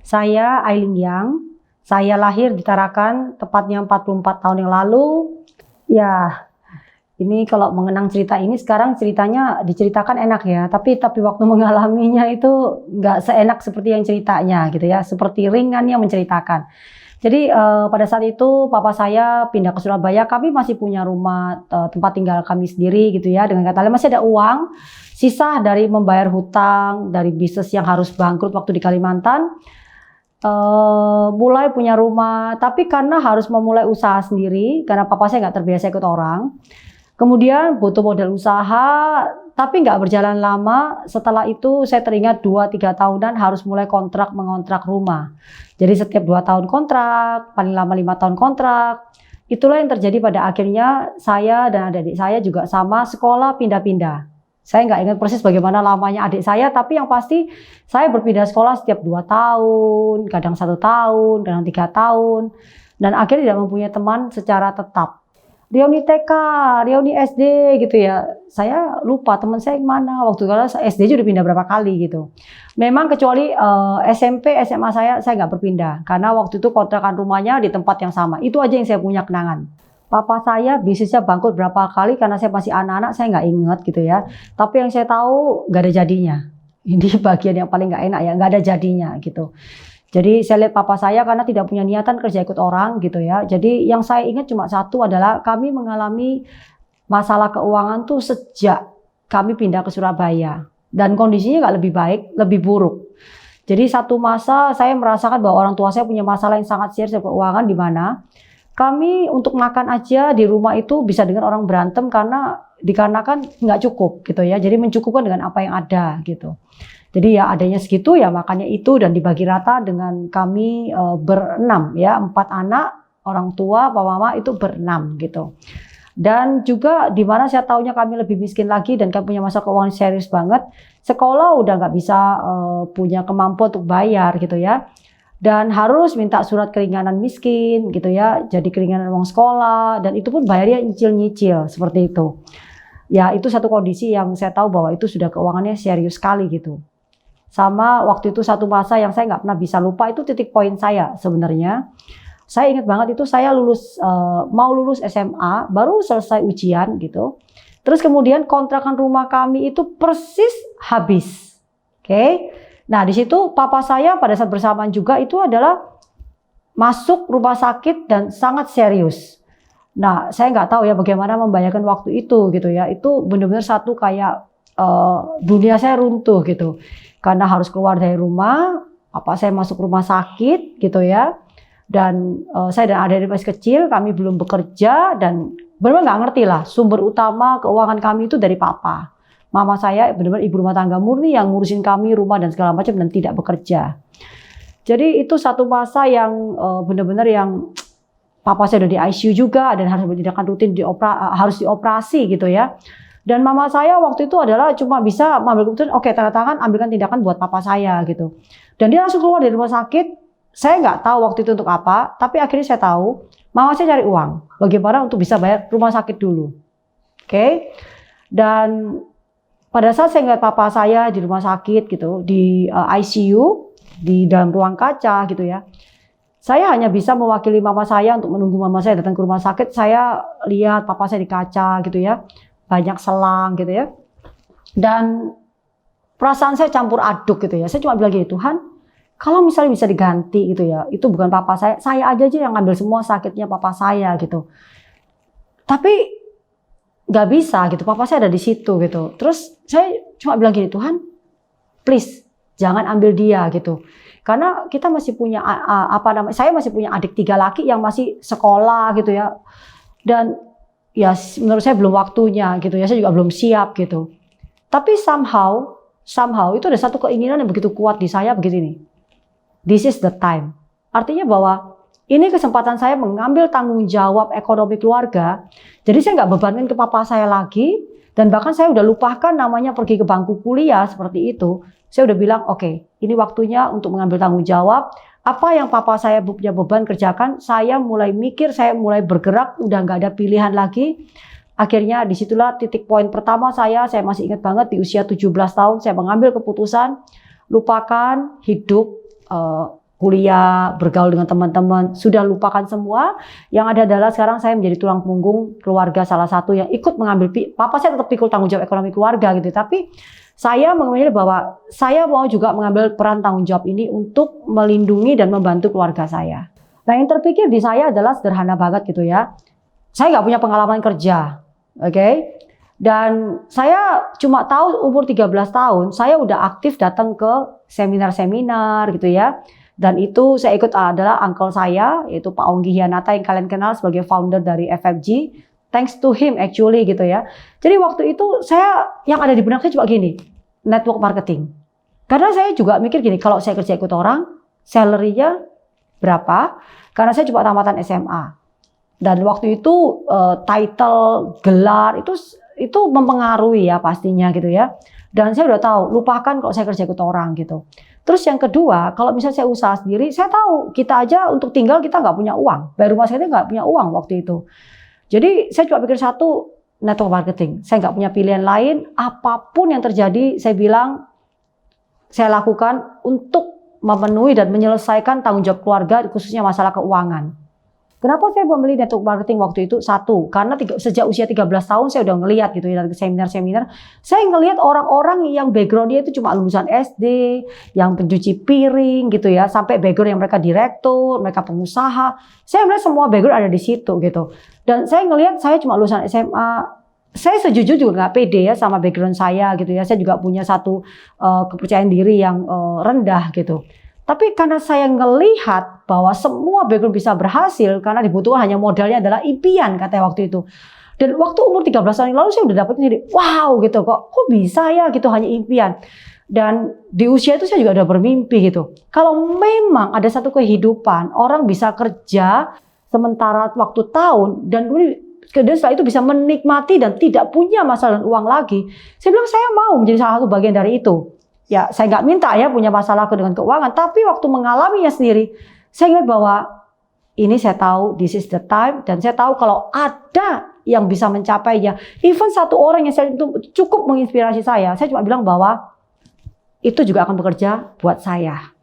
Saya Aileen Yang. Saya lahir di Tarakan, tepatnya 44 tahun yang lalu. Ya, ini kalau mengenang cerita ini sekarang ceritanya diceritakan enak ya, tapi waktu mengalaminya itu nggak seenak seperti yang ceritanya gitu ya, seperti ringan yang menceritakan. Jadi pada saat itu papa saya pindah ke Surabaya, kami masih punya rumah tempat tinggal kami sendiri gitu ya, dengan kata lain masih ada uang sisa dari membayar hutang dari bisnis yang harus bangkrut waktu di Kalimantan. Mulai punya rumah, tapi karena harus memulai usaha sendiri, karena papa saya nggak terbiasa ikut orang. Kemudian butuh modal usaha, tapi nggak berjalan lama. Setelah itu saya teringat 2-3 tahunan harus mulai mengontrak rumah. Jadi setiap 2 tahun kontrak, paling lama 5 tahun kontrak. Itulah yang terjadi pada akhirnya saya dan adik-adik saya juga sama sekolah pindah-pindah. Saya nggak ingat persis bagaimana lamanya adik saya, tapi yang pasti saya berpindah sekolah setiap 2 tahun, kadang 1 tahun, kadang 3 tahun. Dan akhirnya tidak mempunyai teman secara tetap. Reuni TK, reuni SD gitu ya. Saya lupa teman saya yang mana. Waktu kalau SD juga udah pindah berapa kali gitu. Memang kecuali SMP, SMA saya nggak berpindah. Karena waktu itu kontrakan rumahnya di tempat yang sama. Itu aja yang saya punya kenangan. Papa saya bisnisnya bangkrut berapa kali karena saya masih anak-anak, saya nggak inget gitu ya. Tapi yang saya tahu nggak ada jadinya. Ini bagian yang paling nggak enak ya, nggak ada jadinya gitu. Jadi saya lihat papa saya karena tidak punya niatan kerja ikut orang gitu ya. Jadi yang saya ingat cuma satu adalah kami mengalami masalah keuangan tuh sejak kami pindah ke Surabaya. Dan kondisinya nggak lebih baik, lebih buruk. Jadi satu masa saya merasakan bahwa orang tua saya punya masalah yang sangat serius keuangan, di mana kami untuk makan aja di rumah itu bisa dengan orang berantem karena dikarenakan nggak cukup gitu ya. Jadi mencukupkan dengan apa yang ada gitu. Jadi ya adanya segitu ya makannya itu dan dibagi rata dengan kami berenam ya, 4 anak, orang tua, papa mama itu berenam gitu. Dan juga di mana saya tahunya kami lebih miskin lagi dan kami punya masalah keuangan serius banget. Sekolah udah nggak bisa punya kemampuan untuk bayar gitu ya. Dan harus minta surat keringanan miskin gitu ya, jadi keringanan uang sekolah, dan itu pun bayarnya nyicil-nyicil seperti itu. Ya itu satu kondisi yang saya tahu bahwa itu sudah keuangannya serius sekali gitu. Sama waktu itu satu masa yang saya nggak pernah bisa lupa, itu titik poin saya sebenarnya. Saya ingat banget itu saya mau lulus SMA, baru selesai ujian gitu. Terus kemudian kontrakan rumah kami itu persis habis. Oke. Nah di situ papa saya pada saat bersamaan juga itu adalah masuk rumah sakit dan sangat serius. Nah saya nggak tahu ya bagaimana membayangkan waktu itu gitu ya. Itu benar-benar satu kayak dunia saya runtuh gitu. Karena harus keluar dari rumah, papa saya masuk rumah sakit gitu ya. Dan saya dan adik-adik masih kecil, kami belum bekerja dan benar-benar nggak ngerti lah sumber utama keuangan kami itu dari papa. Mama saya benar-benar ibu rumah tangga murni yang ngurusin kami, rumah dan segala macam dan tidak bekerja. Jadi itu satu masa yang benar-benar yang papa saya udah di ICU juga dan harus bertindakan rutin harus dioperasi gitu ya. Dan mama saya waktu itu adalah cuma bisa mengambil keputusan, oke tanda tangan ambilkan tindakan buat papa saya gitu. Dan dia langsung keluar dari rumah sakit. Saya nggak tahu waktu itu untuk apa, tapi akhirnya saya tahu mama saya cari uang. Bagaimana untuk bisa bayar rumah sakit dulu. Oke. Dan pada saat saya ngeliat papa saya di rumah sakit gitu, di ICU, di dalam ruang kaca gitu ya. Saya hanya bisa mewakili mama saya untuk menunggu mama saya datang ke rumah sakit. Saya lihat papa saya di kaca gitu ya. Banyak selang gitu ya. Dan perasaan saya campur aduk gitu ya. Saya cuma bilang gini, Tuhan, kalau misalnya bisa diganti gitu ya, itu bukan papa saya aja yang ngambil semua sakitnya papa saya gitu. Tapi nggak bisa gitu, papa saya ada di situ gitu. Terus saya cuma bilang gini, Tuhan, please jangan ambil dia gitu. Karena kita masih punya saya masih punya adik 3 laki yang masih sekolah gitu ya. Dan ya menurut saya belum waktunya gitu ya, saya juga belum siap gitu. Tapi somehow itu ada satu keinginan yang begitu kuat di saya begini. This is the time. Artinya bahwa ini kesempatan saya mengambil tanggung jawab ekonomi keluarga. Jadi saya nggak bebankan ke papa saya lagi. Dan bahkan saya udah lupakan namanya pergi ke bangku kuliah seperti itu. Saya udah bilang, oke, ini waktunya untuk mengambil tanggung jawab. Apa yang papa saya punya beban kerjakan, saya mulai mikir, saya mulai bergerak, udah nggak ada pilihan lagi. Akhirnya disitulah titik poin pertama saya masih ingat banget di usia 17 tahun, saya mengambil keputusan, lupakan hidup kuliah, bergaul dengan teman-teman, sudah lupakan semua. Yang ada adalah sekarang saya menjadi tulang punggung keluarga salah satu yang ikut mengambil, papa saya tetap pikul tanggung jawab ekonomi keluarga gitu. Tapi saya memilih bahwa saya mau juga mengambil peran tanggung jawab ini untuk melindungi dan membantu keluarga saya. Nah yang terpikir di saya adalah sederhana banget gitu ya. Saya nggak punya pengalaman kerja, oke? Dan saya cuma tahu umur 13 tahun, saya udah aktif datang ke seminar-seminar gitu ya. Dan itu saya ikut adalah uncle saya, yaitu Pak Onggi Hianata yang kalian kenal sebagai founder dari FFG. Thanks to him actually gitu ya. Jadi waktu itu saya, yang ada di benak saya cuma gini, network marketing. Karena saya juga mikir gini, kalau saya kerja ikut orang, salary-nya berapa? Karena saya cuma tamatan SMA. Dan waktu itu title, gelar, itu mempengaruhi ya pastinya gitu ya. Dan saya udah tahu, lupakan kalau saya kerja ikut orang gitu. Terus yang kedua, kalau misalnya saya usaha sendiri, saya tahu kita aja untuk tinggal kita nggak punya uang. Bayar rumah sakitnya nggak punya uang waktu itu. Jadi saya cuma pikir satu, network marketing. Saya nggak punya pilihan lain, apapun yang terjadi saya bilang, saya lakukan untuk memenuhi dan menyelesaikan tanggung jawab keluarga, khususnya masalah keuangan. Kenapa saya memilih network marketing waktu itu? Satu, karena sejak usia 13 tahun saya udah ngelihat gitu ya dari seminar-seminar. Saya ngelihat orang-orang yang background-nya itu cuma lulusan SD, yang pencuci piring gitu ya, sampai background yang mereka direktur, mereka pengusaha. Saya melihat semua background ada di situ gitu. Dan saya ngelihat saya cuma lulusan SMA. Saya sejujurnya juga nggak pede ya sama background saya gitu ya. Saya juga punya satu kepercayaan diri yang rendah gitu. Tapi karena saya ngelihat bahwa semua background bisa berhasil karena dibutuhkan hanya modalnya adalah impian katanya waktu itu. Dan waktu umur 13 tahun yang lalu saya udah dapet jadi wow gitu kok bisa ya gitu hanya impian. Dan di usia itu saya juga udah bermimpi gitu. Kalau memang ada satu kehidupan orang bisa kerja sementara waktu tahun dan kemudian setelah itu bisa menikmati dan tidak punya masalah dan uang lagi. Saya bilang saya mau menjadi salah satu bagian dari itu. Ya, saya nggak minta ya punya masalah dengan keuangan, tapi waktu mengalaminya sendiri, saya ingat bahwa ini saya tahu this is the time dan saya tahu kalau ada yang bisa mencapainya, even satu orang yang saya itu cukup menginspirasi saya cuma bilang bahwa itu juga akan bekerja buat saya.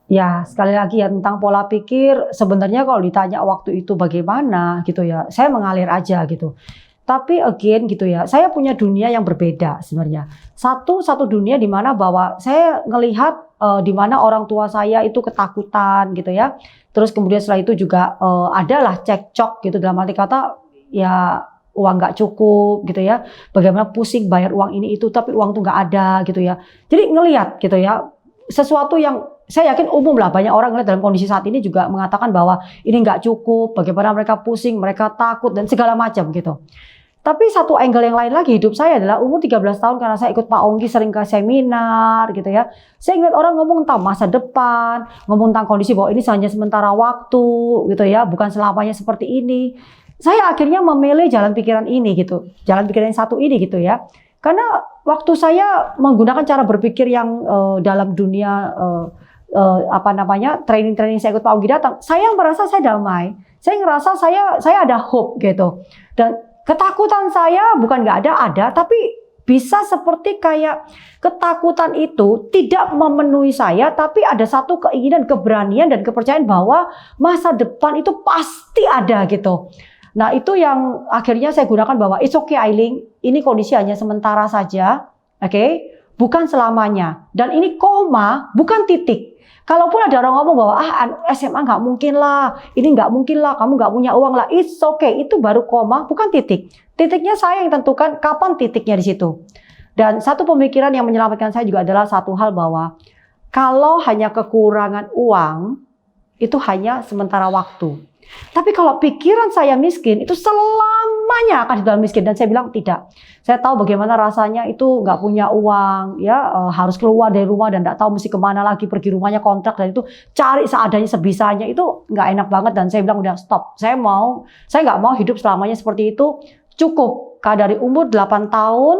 Ya, sekali lagi ya tentang pola pikir, sebenarnya kalau ditanya waktu itu bagaimana gitu ya, saya mengalir aja gitu. Tapi again gitu ya, saya punya dunia yang berbeda sebenarnya. Satu dunia di mana bahwa saya ngelihat di mana orang tua saya itu ketakutan gitu ya. Terus kemudian setelah itu juga adalah cekcok gitu dalam arti kata ya uang nggak cukup gitu ya. Bagaimana pusing bayar uang ini itu tapi uang tuh nggak ada gitu ya. Jadi ngelihat gitu ya sesuatu yang saya yakin umum lah banyak orang ngelihat dalam kondisi saat ini juga mengatakan bahwa ini nggak cukup. Bagaimana mereka pusing, mereka takut dan segala macam gitu. Tapi satu angle yang lain lagi hidup saya adalah umur 13 tahun karena saya ikut Pak Onggi sering ke seminar gitu ya. Saya ingat orang ngomong tentang masa depan, ngomong tentang kondisi bahwa ini hanya sementara waktu gitu ya, bukan selamanya seperti ini. Saya akhirnya memilih jalan pikiran ini gitu, jalan pikiran yang satu ini gitu ya. Karena waktu saya menggunakan cara berpikir yang dalam dunia training saya ikut Pak Onggi datang, saya merasa saya damai. Saya ngerasa saya ada hope gitu. Dan ketakutan saya bukan nggak ada, tapi bisa seperti kayak ketakutan itu tidak memenuhi saya, tapi ada satu keinginan, keberanian, dan kepercayaan bahwa masa depan itu pasti ada gitu. Nah itu yang akhirnya saya gunakan bahwa it's okay Aileen, ini kondisi hanya sementara saja, oke? Bukan selamanya. Dan ini koma, bukan titik. Kalaupun ada orang ngomong bahwa SMA nggak mungkin lah, ini nggak mungkin lah, kamu nggak punya uang lah, it's okay, itu baru koma, bukan titik. Titiknya saya yang tentukan kapan titiknya di situ. Dan satu pemikiran yang menyelamatkan saya juga adalah satu hal bahwa kalau hanya kekurangan uang, itu hanya sementara waktu. Tapi kalau pikiran saya miskin, itu selamanya akan di dalam miskin. Dan saya bilang tidak. Saya tahu bagaimana rasanya itu nggak punya uang, ya harus keluar dari rumah dan nggak tahu mesti kemana lagi, pergi rumahnya kontrak dan itu cari seadanya sebisanya itu nggak enak banget. Dan saya bilang udah stop. Saya nggak mau hidup selamanya seperti itu. Cukup. Dari umur 8 tahun,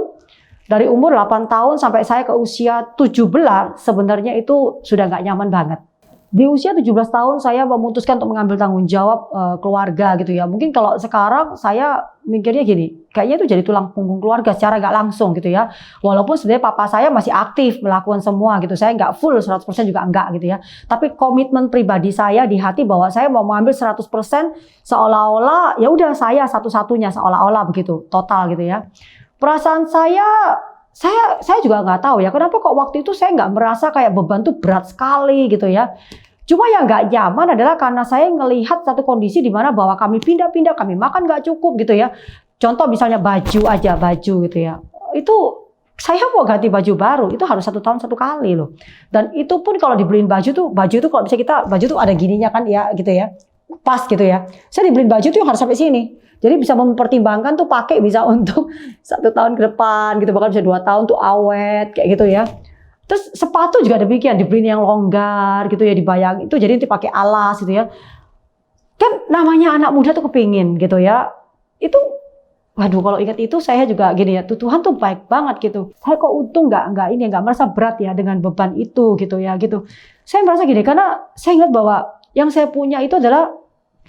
dari umur 8 tahun sampai saya ke usia 17 sebenarnya itu sudah nggak nyaman banget. Di usia 17 tahun saya memutuskan untuk mengambil tanggung jawab keluarga gitu ya. Mungkin kalau sekarang saya mikirnya gini, kayaknya itu jadi tulang punggung keluarga secara nggak langsung gitu ya. Walaupun sebenarnya papa saya masih aktif melakukan semua gitu. Saya nggak full 100% juga enggak gitu ya. Tapi komitmen pribadi saya di hati bahwa saya mau mengambil 100% seolah-olah ya udah saya satu-satunya seolah-olah begitu, total gitu ya. Perasaan saya juga nggak tahu ya kenapa kok waktu itu saya nggak merasa kayak beban tuh berat sekali gitu ya. Cuma yang nggak nyaman adalah karena saya ngelihat satu kondisi di mana bahwa kami pindah-pindah, kami makan nggak cukup gitu ya. Contoh misalnya baju gitu ya. Itu saya mau ganti baju baru itu harus 1 tahun 1 kali loh. Dan itu pun kalau dibeliin baju tuh kalau bisa baju tuh ada gininya kan ya gitu ya. Pas gitu ya. Saya dibeliin baju tuh harus sampai sini. Jadi bisa mempertimbangkan tuh pakai bisa untuk 1 tahun ke depan gitu, bahkan bisa 2 tahun tuh awet kayak gitu ya. Terus sepatu juga demikian, dibeliin yang longgar gitu ya, dibayang itu jadi nanti pakai alas gitu ya. Kan namanya anak muda tuh kepingin gitu ya. Itu waduh kalau ingat itu saya juga gini ya, Tuhan tuh baik banget gitu. Saya kok untung nggak merasa berat ya dengan beban itu gitu ya gitu. Saya merasa gini karena saya ingat bahwa yang saya punya itu adalah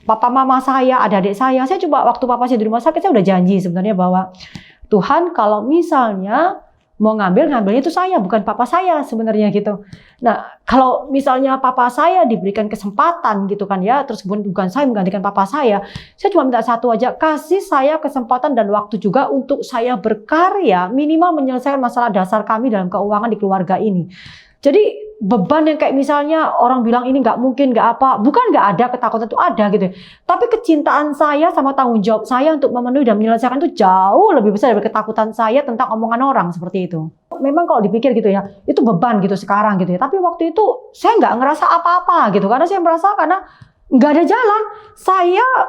papa mama saya, adik-adik saya. Saya coba waktu papa saya di rumah sakit saya udah janji sebenarnya bahwa Tuhan kalau misalnya mau ngambilnya itu saya, bukan papa saya sebenarnya gitu. Nah, kalau misalnya papa saya diberikan kesempatan gitu kan ya, terus bukan saya menggantikan papa saya cuma minta satu aja, kasih saya kesempatan dan waktu juga untuk saya berkarya, minimal menyelesaikan masalah dasar kami dalam keuangan di keluarga ini. Jadi beban yang kayak misalnya orang bilang ini nggak mungkin, nggak apa, bukan nggak ada, ketakutan itu ada gitu. Tapi kecintaan saya sama tanggung jawab saya untuk memenuhi dan menyelesaikan itu jauh lebih besar dari ketakutan saya tentang omongan orang seperti itu. Memang kalau dipikir gitu ya, itu beban gitu sekarang gitu ya. Tapi waktu itu saya nggak ngerasa apa-apa gitu, karena saya merasa karena nggak ada jalan.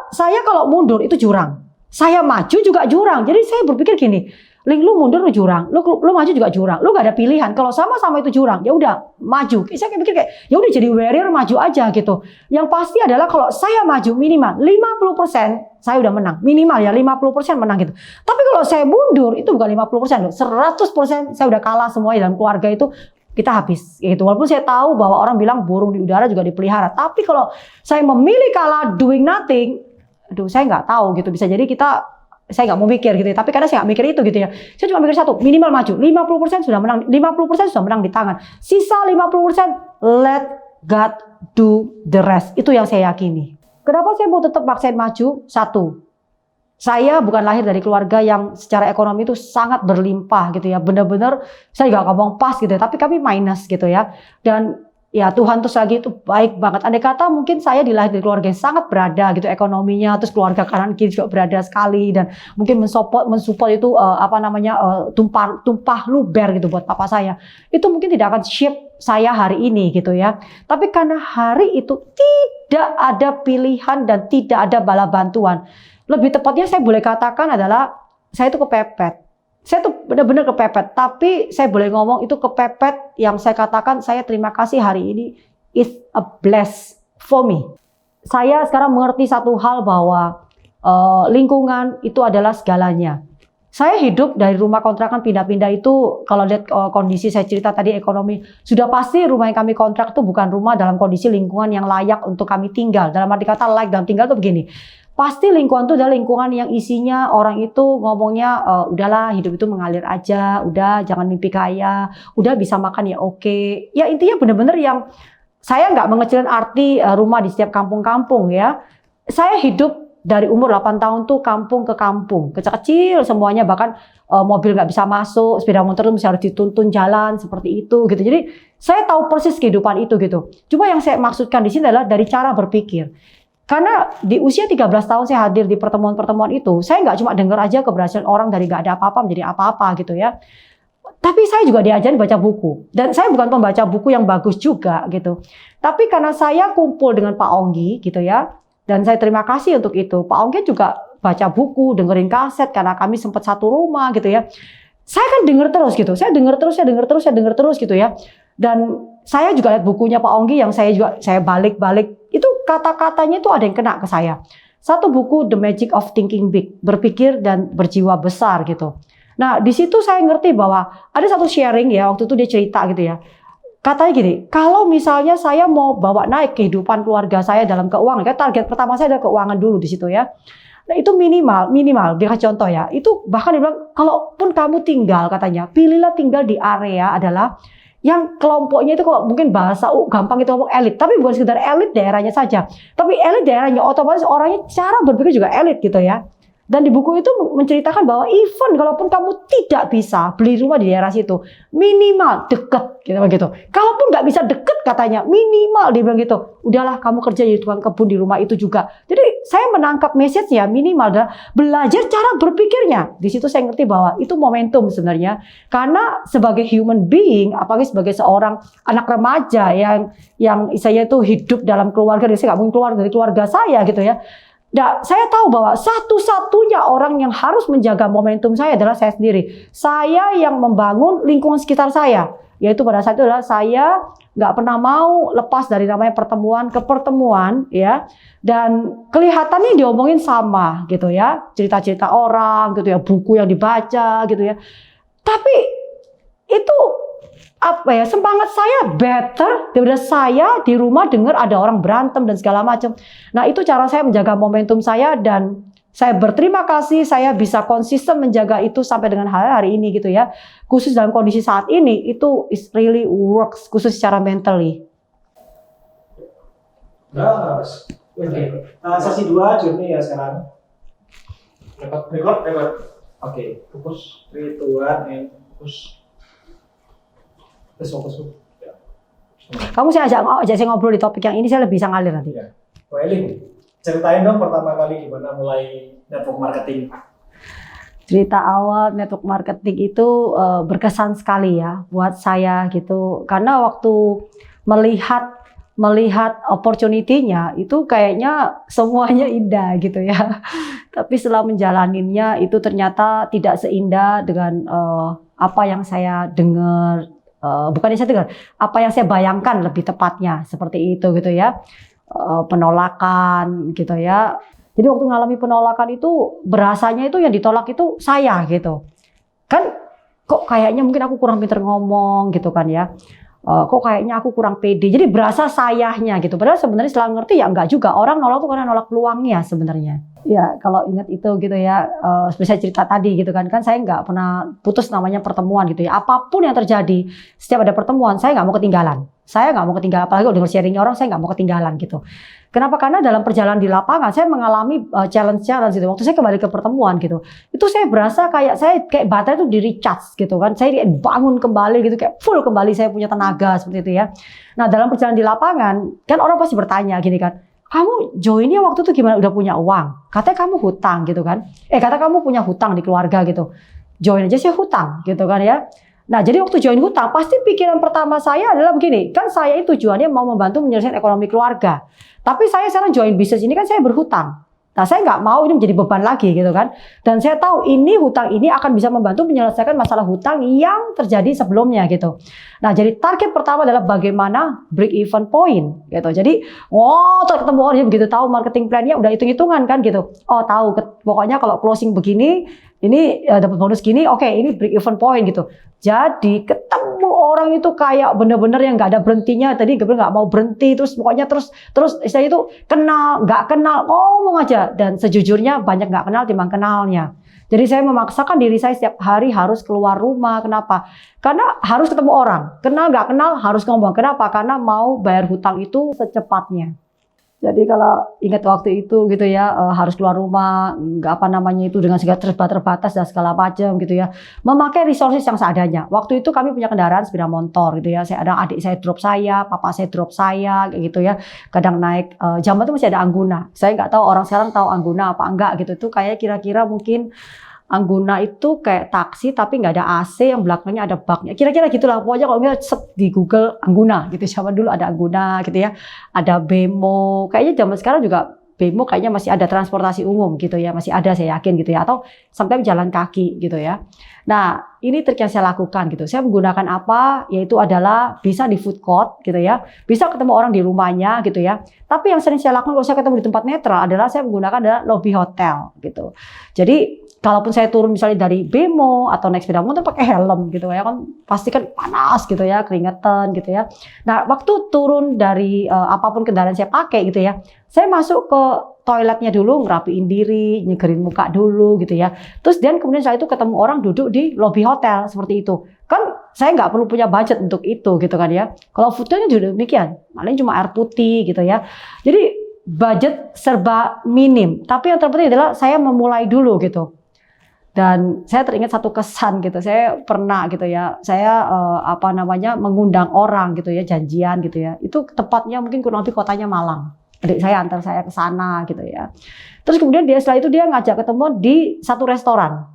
Saya kalau mundur itu jurang, saya maju juga jurang. Jadi saya berpikir gini. Link, lu mundur lu jurang, lu maju juga jurang, lu gak ada pilihan. Kalau sama-sama itu jurang, ya udah maju. Saya pikir kayak ya udah jadi warrior maju aja gitu. Yang pasti adalah kalau saya maju minimal 50% saya udah menang, minimal ya 50% menang gitu. Tapi kalau saya mundur itu bukan 50% loh, 100% saya udah kalah semuanya dalam keluarga itu. Kita habis gitu. Walaupun saya tahu bahwa orang bilang burung di udara juga dipelihara, tapi kalau saya memilih kalah doing nothing, aduh saya nggak tahu gitu. Bisa jadi saya nggak mau mikir gitu ya, tapi karena saya nggak mikir itu gitu ya. Saya cuma mikir satu, minimal maju. 50% sudah menang, 50% sudah menang di tangan. Sisa 50% let God do the rest. Itu yang saya yakini. Kenapa saya mau tetap maksain maju? Satu, saya bukan lahir dari keluarga yang secara ekonomi itu sangat berlimpah gitu ya. Benar-benar saya nggak ngomong pas gitu ya, tapi kami minus gitu ya. Dan ya Tuhan tuh lagi itu baik banget. Andai kata mungkin saya dilahir dari keluarga yang sangat berada gitu ekonominya, terus keluarga kanan kiri juga berada sekali dan mungkin mensupport itu tumpah luber gitu buat papa saya. Itu mungkin tidak akan shape saya hari ini gitu ya. Tapi karena hari itu tidak ada pilihan dan tidak ada bala bantuan. Lebih tepatnya saya boleh katakan adalah saya itu kepepet. Saya tuh benar-benar kepepet, tapi saya boleh ngomong itu kepepet yang saya katakan saya terima kasih hari ini is a bless for me. Saya sekarang mengerti satu hal bahwa lingkungan itu adalah segalanya. Saya hidup dari rumah kontrakan pindah-pindah itu kalau lihat kondisi saya cerita tadi ekonomi, sudah pasti rumah yang kami kontrak itu bukan rumah dalam kondisi lingkungan yang layak untuk kami tinggal. Dalam arti kata layak dalam tinggal itu begini. Pasti lingkungan itu adalah lingkungan yang isinya orang itu ngomongnya udahlah hidup itu mengalir aja, udah jangan mimpi kaya, udah bisa makan ya oke. Ya intinya benar-benar yang saya nggak mengecilkan arti rumah di setiap kampung-kampung ya. Saya hidup dari umur 8 tahun tuh kampung ke kampung, kecil-kecil semuanya, bahkan mobil nggak bisa masuk, sepeda motor itu harus dituntun jalan seperti itu gitu. Jadi saya tahu persis kehidupan itu gitu. Cuma yang saya maksudkan di sini adalah dari cara berpikir. Karena di usia 13 tahun saya hadir di pertemuan-pertemuan itu, saya nggak cuma dengar aja keberhasilan orang dari nggak ada apa-apa menjadi apa-apa gitu ya. Tapi saya juga diajarin baca buku. Dan saya bukan pembaca buku yang bagus juga gitu. Tapi karena saya kumpul dengan Pak Onggi gitu ya, dan saya terima kasih untuk itu. Pak Onggi juga baca buku, dengerin kaset karena kami sempat satu rumah gitu ya. Saya kan denger terus gitu. Saya denger terus gitu ya. Dan saya juga lihat bukunya Pak Onggi yang saya balik-balik. Itu kata-katanya itu ada yang kena ke saya. Satu buku The Magic of Thinking Big, berpikir dan berjiwa besar gitu. Nah di situ saya ngerti bahwa ada satu sharing ya, waktu itu dia cerita gitu ya. katanya gini, kalau misalnya saya mau bawa naik kehidupan keluarga saya dalam keuangan, kan target pertama saya adalah keuangan dulu di situ ya. Nah itu minimal, dia kasih contoh ya. Itu bahkan dia bilang, kalaupun kamu tinggal katanya, pilihlah tinggal di area adalah yang kelompoknya itu kok mungkin bahasa gampang itu ngomong elit, tapi bukan sekedar elit daerahnya saja, tapi elit daerahnya otomatis orangnya cara berpikir juga elit gitu ya. Dan di buku itu menceritakan bahwa even kalaupun kamu tidak bisa beli rumah di daerah situ, minimal deket gitu begitu. Kalaupun nggak bisa deket katanya, minimal dia bilang gitu. Udahlah kamu kerja di tukang kebun di rumah itu juga. Jadi saya menangkap message-nya minimal adalah belajar cara berpikirnya. Di situ saya ngerti bahwa itu momentum sebenarnya. Karena sebagai human being, apalagi sebagai seorang anak remaja yang saya itu hidup dalam keluarga, saya nggak mungkin keluar dari keluarga saya gitu ya. Nah, saya tahu bahwa satu-satunya orang yang harus menjaga momentum saya adalah saya sendiri. Saya yang membangun lingkungan sekitar saya. Yaitu pada saat itu adalah saya nggak pernah mau lepas dari namanya pertemuan ke pertemuan ya. Dan kelihatannya diomongin sama gitu ya. Cerita-cerita orang gitu ya, buku yang dibaca gitu ya. Tapi itu apa ya, semangat saya better daripada saya di rumah dengar ada orang berantem dan segala macam. Nah itu cara saya menjaga momentum saya dan saya berterima kasih saya bisa konsisten menjaga itu sampai dengan hari ini gitu ya. Khusus dalam kondisi saat ini itu is really works khusus secara mentally. Nah, oke. Sesi 2 journey ya sekarang. Record. Oke, fokus 3, 2, 1 and fokus. Fokus. Ya. Kamu saya ajak saya ngobrol di topik yang ini, saya lebih bisa ngalir nanti. Ya. Wah, Eling, ceritain dong pertama kali gimana mulai network marketing. Cerita awal network marketing itu berkesan sekali ya buat saya gitu. Karena waktu melihat opportunity-nya itu kayaknya semuanya indah gitu ya. Tapi setelah menjalaninnya itu ternyata tidak seindah dengan apa yang saya dengar. Bukan yang saya dengar, apa yang saya bayangkan lebih tepatnya seperti itu gitu ya, penolakan gitu ya. Jadi waktu mengalami penolakan itu berasanya itu yang ditolak itu saya gitu, kan kok kayaknya mungkin aku kurang pintar ngomong gitu kan ya, kok kayaknya aku kurang pede. Jadi berasa sayahnya gitu. Padahal sebenarnya setelah ngerti ya enggak juga, orang nolak tuh karena nolak peluangnya sebenarnya. Ya kalau ingat itu gitu ya, seperti saya cerita tadi gitu kan saya nggak pernah putus namanya pertemuan gitu ya. Apapun yang terjadi, setiap ada pertemuan saya nggak mau ketinggalan. Saya nggak mau ketinggalan, apalagi kalau dengar sharingnya orang, saya nggak mau ketinggalan gitu. Kenapa? Karena dalam perjalanan di lapangan saya mengalami challenge gitu. Waktu saya kembali ke pertemuan gitu, itu saya berasa kayak baterai itu di recharge gitu kan. Saya bangun kembali gitu, kayak full kembali, saya punya tenaga seperti itu ya. Nah dalam perjalanan di lapangan kan orang pasti bertanya gini kan, kamu joinnya waktu itu gimana? Udah punya uang? Katanya kamu hutang gitu kan? Kata kamu punya hutang di keluarga gitu. Join aja sih hutang gitu kan ya. Nah jadi waktu join hutang pasti pikiran pertama saya adalah begini. Kan saya itu tujuannya mau membantu menyelesaikan ekonomi keluarga. Tapi saya sekarang join bisnis ini kan saya berhutang. Nah saya nggak mau ini menjadi beban lagi gitu kan. Dan saya tahu ini hutang ini akan bisa membantu menyelesaikan masalah hutang yang terjadi sebelumnya gitu. Nah jadi target pertama adalah bagaimana break even point gitu. Jadi ketemu orang begitu tahu marketing plan-nya udah hitung-hitungan kan gitu. Oh tahu pokoknya kalau closing begini ini dapat bonus gini, oke ini break even point gitu. Jadi ketemu orang itu kayak bener-bener yang nggak ada berhentinya. Tadi nggak mau berhenti, terus pokoknya terus saya itu kenal, nggak kenal, ngomong aja. Dan sejujurnya banyak nggak kenal timbang kenalnya. Jadi saya memaksakan diri saya setiap hari harus keluar rumah. Kenapa? Karena harus ketemu orang. Kenal nggak kenal harus ngomong. Kenapa? Karena mau bayar hutang itu secepatnya. Jadi kalau ingat waktu itu gitu ya, harus keluar rumah, itu dengan segala terbatas dan segala macam gitu ya. Memakai resources yang seadanya. Waktu itu kami punya kendaraan sepeda motor gitu ya. Adik saya drop saya, papa saya drop saya kayak gitu ya. Kadang naik, zaman itu masih ada Angguna. Saya nggak tahu orang sekarang tahu Angguna apa enggak gitu. Itu kayak kira-kira mungkin Angguna itu kayak taksi tapi nggak ada AC, yang belakangnya ada baknya. Kira-kira gitulah. Pokoknya kalau nggak di Google Angguna gitu. Zaman dulu ada Angguna gitu ya. Ada Bemo. Kayaknya zaman sekarang juga Bemo kayaknya masih ada transportasi umum gitu ya. Masih ada saya yakin gitu ya. Atau sampai jalan kaki gitu ya. Nah ini trik yang saya lakukan gitu. Saya menggunakan apa? Yaitu adalah bisa di food court gitu ya. Bisa ketemu orang di rumahnya gitu ya. Tapi yang sering saya lakukan kalau saya ketemu di tempat netral adalah saya menggunakan adalah lobby hotel gitu. Jadi kalaupun saya turun misalnya dari bemo atau naik sepeda motor pakai helm gitu ya kan pasti kan panas gitu ya, keringetan gitu ya. Nah, waktu turun dari apapun kendaraan saya pakai gitu ya, saya masuk ke toiletnya dulu, ngerapiin diri, nyegerin muka dulu gitu ya. Terus dan kemudian setelah itu ketemu orang duduk di lobi hotel seperti itu. Kan saya nggak perlu punya budget untuk itu gitu kan ya. Kalau foodnya juga demikian, paling cuma air putih gitu ya. Jadi budget serba minim. Tapi yang terpenting adalah saya memulai dulu gitu. Dan saya teringat satu kesan gitu. Saya pernah gitu ya. Saya mengundang orang gitu ya, janjian gitu ya. Itu tepatnya mungkin kurang lebih kotanya Malang. Adik saya antar saya ke sana gitu ya. Terus kemudian setelah itu dia ngajak ketemu di satu restoran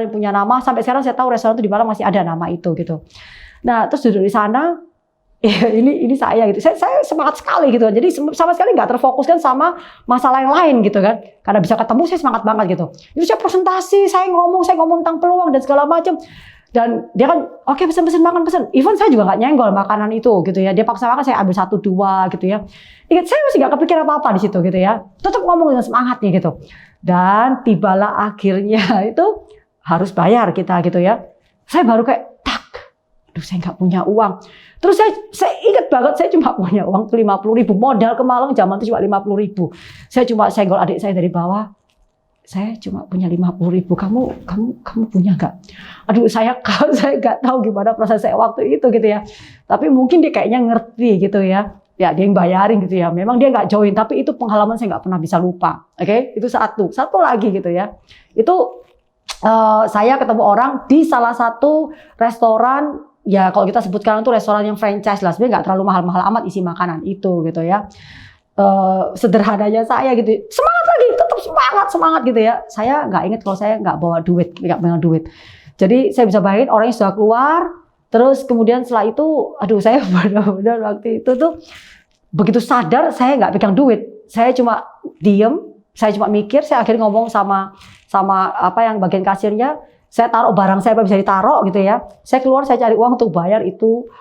yang punya nama. Sampai sekarang saya tahu restoran itu di Malang masih ada nama itu gitu. Nah, terus duduk di sana. Ini saya gitu. Saya semangat sekali gitu. Jadi sama sekali nggak terfokuskan sama masalah yang lain gitu kan. Karena bisa ketemu saya semangat banget gitu. Itu saya presentasi, saya ngomong tentang peluang dan segala macam. Dan dia kan oke, pesen makan pesen. Even saya juga nggak nyenggol makanan itu gitu ya. Dia paksa makan, saya ambil 1-2 gitu ya. Ingat saya masih nggak kepikir apa-apa di situ gitu ya. Tetap ngomong dengan semangatnya gitu. Dan tibalah akhirnya itu harus bayar kita gitu ya. Saya baru kayak aduh saya nggak punya uang. Terus saya ingat banget saya cuma punya uang 50.000 modal ke Malang zaman itu cuma 50.000. Saya cuma senggol adik saya dari bawah. Saya cuma punya 50.000. Kamu punya nggak? Aduh saya nggak tahu gimana proses saya waktu itu gitu ya. Tapi mungkin dia kayaknya ngerti gitu ya. Ya dia yang bayarin gitu ya. Memang dia nggak join, tapi itu pengalaman saya nggak pernah bisa lupa. Oke, itu satu lagi gitu ya. Itu saya ketemu orang di salah satu restoran. Ya kalau kita sebutkan itu restoran yang franchise lah. Sebenarnya nggak terlalu mahal-mahal amat isi makanan itu gitu ya. Sederhananya saya gitu. Semangat lagi, tetap semangat gitu ya. Saya nggak ingat kalau saya nggak bawa duit. Jadi saya bisa bayangin orangnya sudah keluar. Terus kemudian setelah itu, aduh saya benar-benar waktu itu tuh begitu sadar saya nggak pegang duit. Saya cuma diem, saya cuma mikir. Saya akhirnya ngomong sama yang bagian kasirnya. Saya taruh barang saya apa bisa ditaruh gitu ya. Saya keluar, saya cari uang untuk bayar itu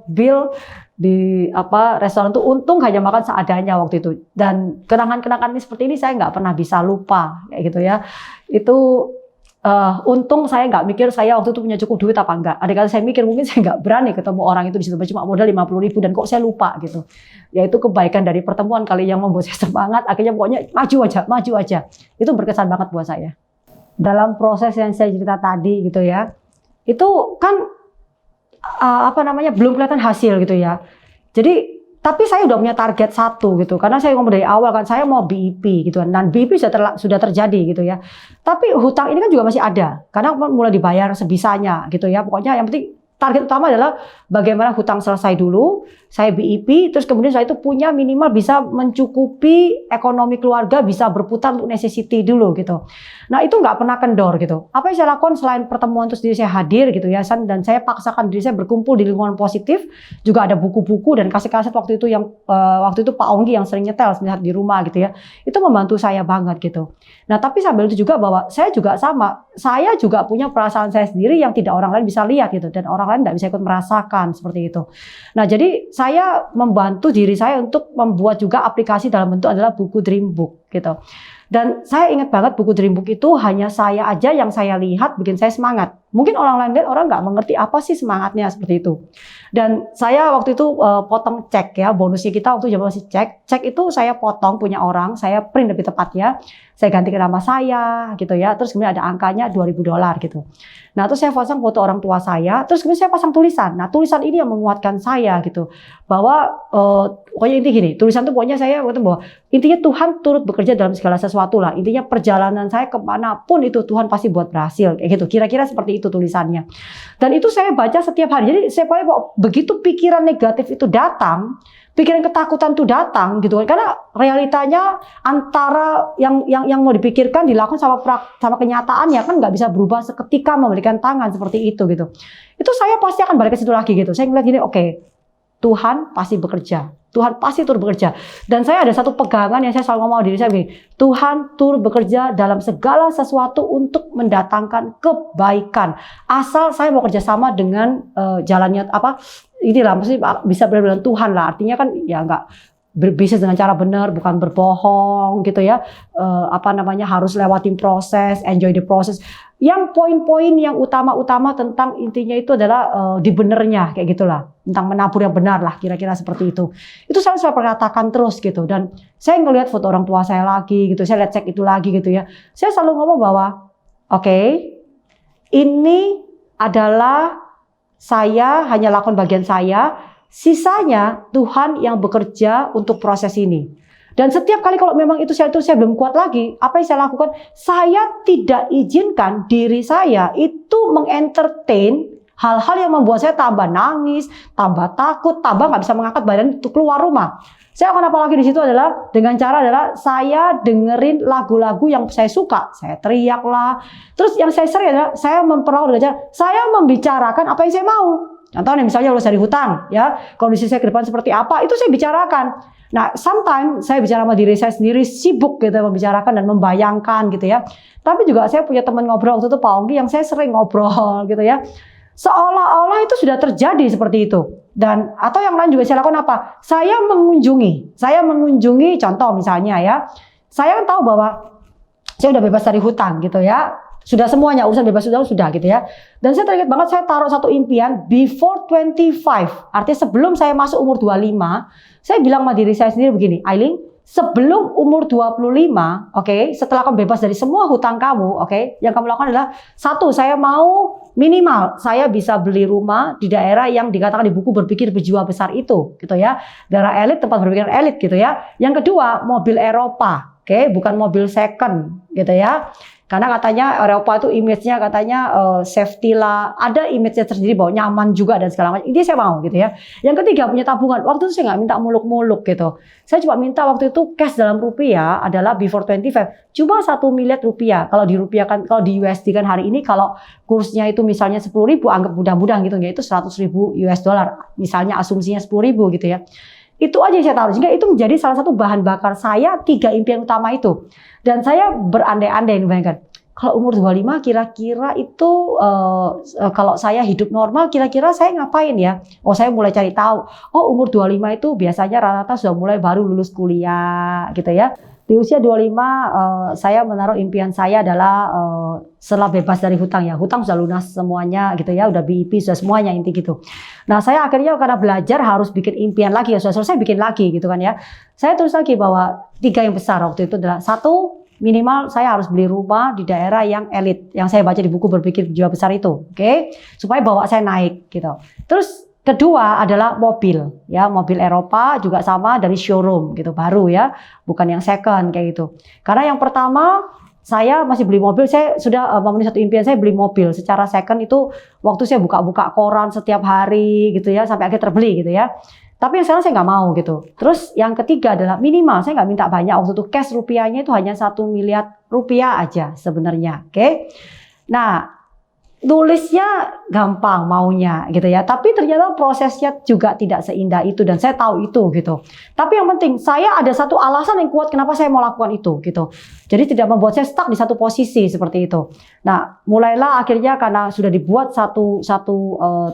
bill di restoran itu. Untung hanya makan seadanya waktu itu. Dan kenangan-kenangan seperti ini saya nggak pernah bisa lupa kayak gitu ya. Itu untung saya nggak mikir saya waktu itu punya cukup duit apa enggak. Ada kali saya mikir mungkin saya nggak berani ketemu orang itu di situ, cuma modal 50.000 dan kok saya lupa gitu. Ya itu kebaikan dari pertemuan kali yang membuat saya semangat. Akhirnya pokoknya maju aja. Itu berkesan banget buat saya. Dalam proses yang saya cerita tadi gitu ya, itu kan belum kelihatan hasil gitu ya. Jadi tapi saya udah punya target satu gitu, karena saya ngomong dari awal kan saya mau BIP gitu kan, dan BIP sudah terjadi gitu ya. Tapi hutang ini kan juga masih ada, karena mulai dibayar sebisanya gitu ya. Pokoknya yang penting target utama adalah bagaimana hutang selesai dulu, saya BIP, terus kemudian saya itu punya minimal bisa mencukupi ekonomi keluarga, bisa berputar untuk necessity dulu gitu. Nah itu nggak pernah kendor gitu. Apa yang saya lakukan selain pertemuan terus diri saya hadir gitu ya, dan saya paksakan diri saya berkumpul di lingkungan positif, juga ada buku-buku dan kaset-kaset waktu itu yang waktu itu Pak Onggi yang sering nyetel di rumah gitu ya, itu membantu saya banget gitu. Nah tapi sambil itu juga bahwa saya juga sama, saya juga punya perasaan saya sendiri yang tidak orang lain bisa lihat gitu, dan orang lain tidak bisa ikut merasakan seperti itu. Nah jadi saya membantu diri saya untuk membuat juga aplikasi dalam bentuk adalah buku Dream Book gitu. Dan saya ingat banget buku Dream Book itu hanya saya aja yang saya lihat bikin saya semangat. Mungkin orang lain lihat orang nggak mengerti apa sih semangatnya seperti itu. Dan saya waktu itu potong cek ya, bonusnya kita waktu zaman masih cek itu saya potong punya orang, saya print lebih tepatnya, saya ganti ke nama saya gitu ya. Terus kemudian ada angkanya $2.000 gitu. Nah terus saya pasang foto orang tua saya, terus kemudian saya pasang tulisan. Nah tulisan ini yang menguatkan saya gitu, bahwa pokoknya inti gini, tulisan itu pokoknya saya kata bahwa intinya Tuhan turut bekerja dalam segala sesuatu lah. Intinya perjalanan saya kemanapun itu Tuhan pasti buat berhasil kayak gitu. Kira-kira seperti itu tulisannya. Dan itu saya baca setiap hari. Jadi saya pokoknya begitu pikiran negatif itu datang, pikiran ketakutan itu datang gitu kan. Karena realitanya antara yang mau dipikirkan dilakukan sama kenyataannya kan nggak bisa berubah seketika memberikan tangan seperti itu gitu. Itu saya pasti akan balik ke situ lagi gitu. Saya ngeliat gini, oke, Tuhan pasti bekerja. Tuhan pasti turut bekerja. Dan saya ada satu pegangan yang saya selalu ngomong diri saya begini, Tuhan turut bekerja dalam segala sesuatu untuk mendatangkan kebaikan. Asal saya mau kerjasama dengan jalannya inilah, maksudnya bisa benar-benar Tuhan lah. Artinya kan ya nggak berbisnis dengan cara benar, bukan berbohong gitu ya. Harus lewatin proses, enjoy the process. Yang poin-poin yang utama-utama tentang intinya itu adalah di benernya kayak gitulah, tentang menabur yang benar lah, kira-kira seperti itu. Itu saya perkatakan terus gitu, dan saya ngelihat foto orang tua saya lagi gitu, saya lihat cek itu lagi gitu ya. Saya selalu ngomong bahwa oke, ini adalah saya hanya lakukan bagian saya. Sisanya Tuhan yang bekerja untuk proses ini. Dan setiap kali kalau memang itu saya belum kuat lagi, apa yang saya lakukan? Saya tidak izinkan diri saya itu mengentertain hal-hal yang membuat saya tambah nangis, tambah takut, tambah nggak bisa mengangkat badan untuk keluar rumah. Saya akan apalagi di situ adalah dengan cara adalah saya dengerin lagu-lagu yang saya suka, saya teriak lah. Terus yang saya sering adalah saya memperoleh dengan cara saya membicarakan apa yang saya mau. Contohnya misalnya lulus dari hutang, ya kondisi saya ke depan seperti apa, itu saya bicarakan. Nah, sometimes saya bicara sama diri saya sendiri, sibuk gitu membicarakan dan membayangkan gitu ya. Tapi juga saya punya teman ngobrol waktu itu Pak Ongki yang saya sering ngobrol gitu ya. Seolah-olah itu sudah terjadi seperti itu. Dan atau yang lain juga saya lakukan apa? Saya mengunjungi contoh misalnya ya. Saya tahu bahwa saya udah bebas dari hutang gitu ya. Sudah semuanya urusan bebas sudah gitu ya. Dan saya teringat banget saya taruh satu impian before 25. Artinya sebelum saya masuk umur 25, saya bilang sama diri saya sendiri begini, Aileen, sebelum umur 25, setelah kamu bebas dari semua hutang kamu, yang kamu lakukan adalah satu, saya mau minimal saya bisa beli rumah di daerah yang dikatakan di buku berpikir berjiwa besar itu, gitu ya. Daerah elit, tempat berpikir elit gitu ya. Yang kedua, mobil Eropa, bukan mobil second gitu ya. Karena katanya Eropa itu image-nya katanya safety lah, ada image-nya tersendiri bahwa nyaman juga dan segala macam. Ini saya mau gitu ya. Yang ketiga punya tabungan. Waktu itu saya nggak minta muluk-muluk gitu. Saya cuma minta waktu itu cash dalam rupiah adalah before 25 cuma 1 miliar rupiah. Kalau dirupiahkan, kalau di USD kan hari ini kalau kursnya itu misalnya 10.000, anggap mudah-mudahan gitu ya, itu 100.000 US dollar. Misalnya asumsinya 10.000 gitu ya. Itu aja yang saya taruh. Sehingga itu menjadi salah satu bahan bakar saya 3 impian utama itu. Dan saya berandai-andai, bayangkan, kalau umur 25 kira-kira itu kalau saya hidup normal kira-kira saya ngapain ya? Oh, saya mulai cari tahu. Oh, umur 25 itu biasanya rata-rata sudah mulai baru lulus kuliah gitu ya. Di usia 25 saya menaruh impian saya adalah setelah bebas dari hutang ya. Hutang sudah lunas semuanya gitu ya, udah BIP sudah semuanya inti gitu. Nah, saya akhirnya karena belajar harus bikin impian lagi ya, sudah selesai bikin lagi gitu kan ya. Saya tulis lagi bahwa 3 yang besar waktu itu adalah satu, minimal saya harus beli rumah di daerah yang elit, yang saya baca di buku berpikir jiwa besar itu, supaya bawa saya naik gitu. Terus kedua adalah mobil, ya mobil Eropa juga sama dari showroom gitu, baru ya, bukan yang second kayak gitu. Karena yang pertama saya masih beli mobil, saya sudah memenuhi satu impian saya beli mobil. Secara second itu waktu saya buka-buka koran setiap hari gitu ya, sampai akhirnya terbeli gitu ya. Tapi yang sekarang saya nggak mau gitu. Terus yang ketiga adalah minimal, saya nggak minta banyak. Waktu itu cash rupiahnya itu hanya 1 miliar rupiah aja sebenarnya. Nah, tulisnya gampang maunya gitu ya. Tapi ternyata prosesnya juga tidak seindah itu dan saya tahu itu gitu. Tapi yang penting saya ada satu alasan yang kuat kenapa saya mau lakukan itu gitu. Jadi tidak membuat saya stuck di satu posisi seperti itu. Nah, mulailah akhirnya karena sudah dibuat satu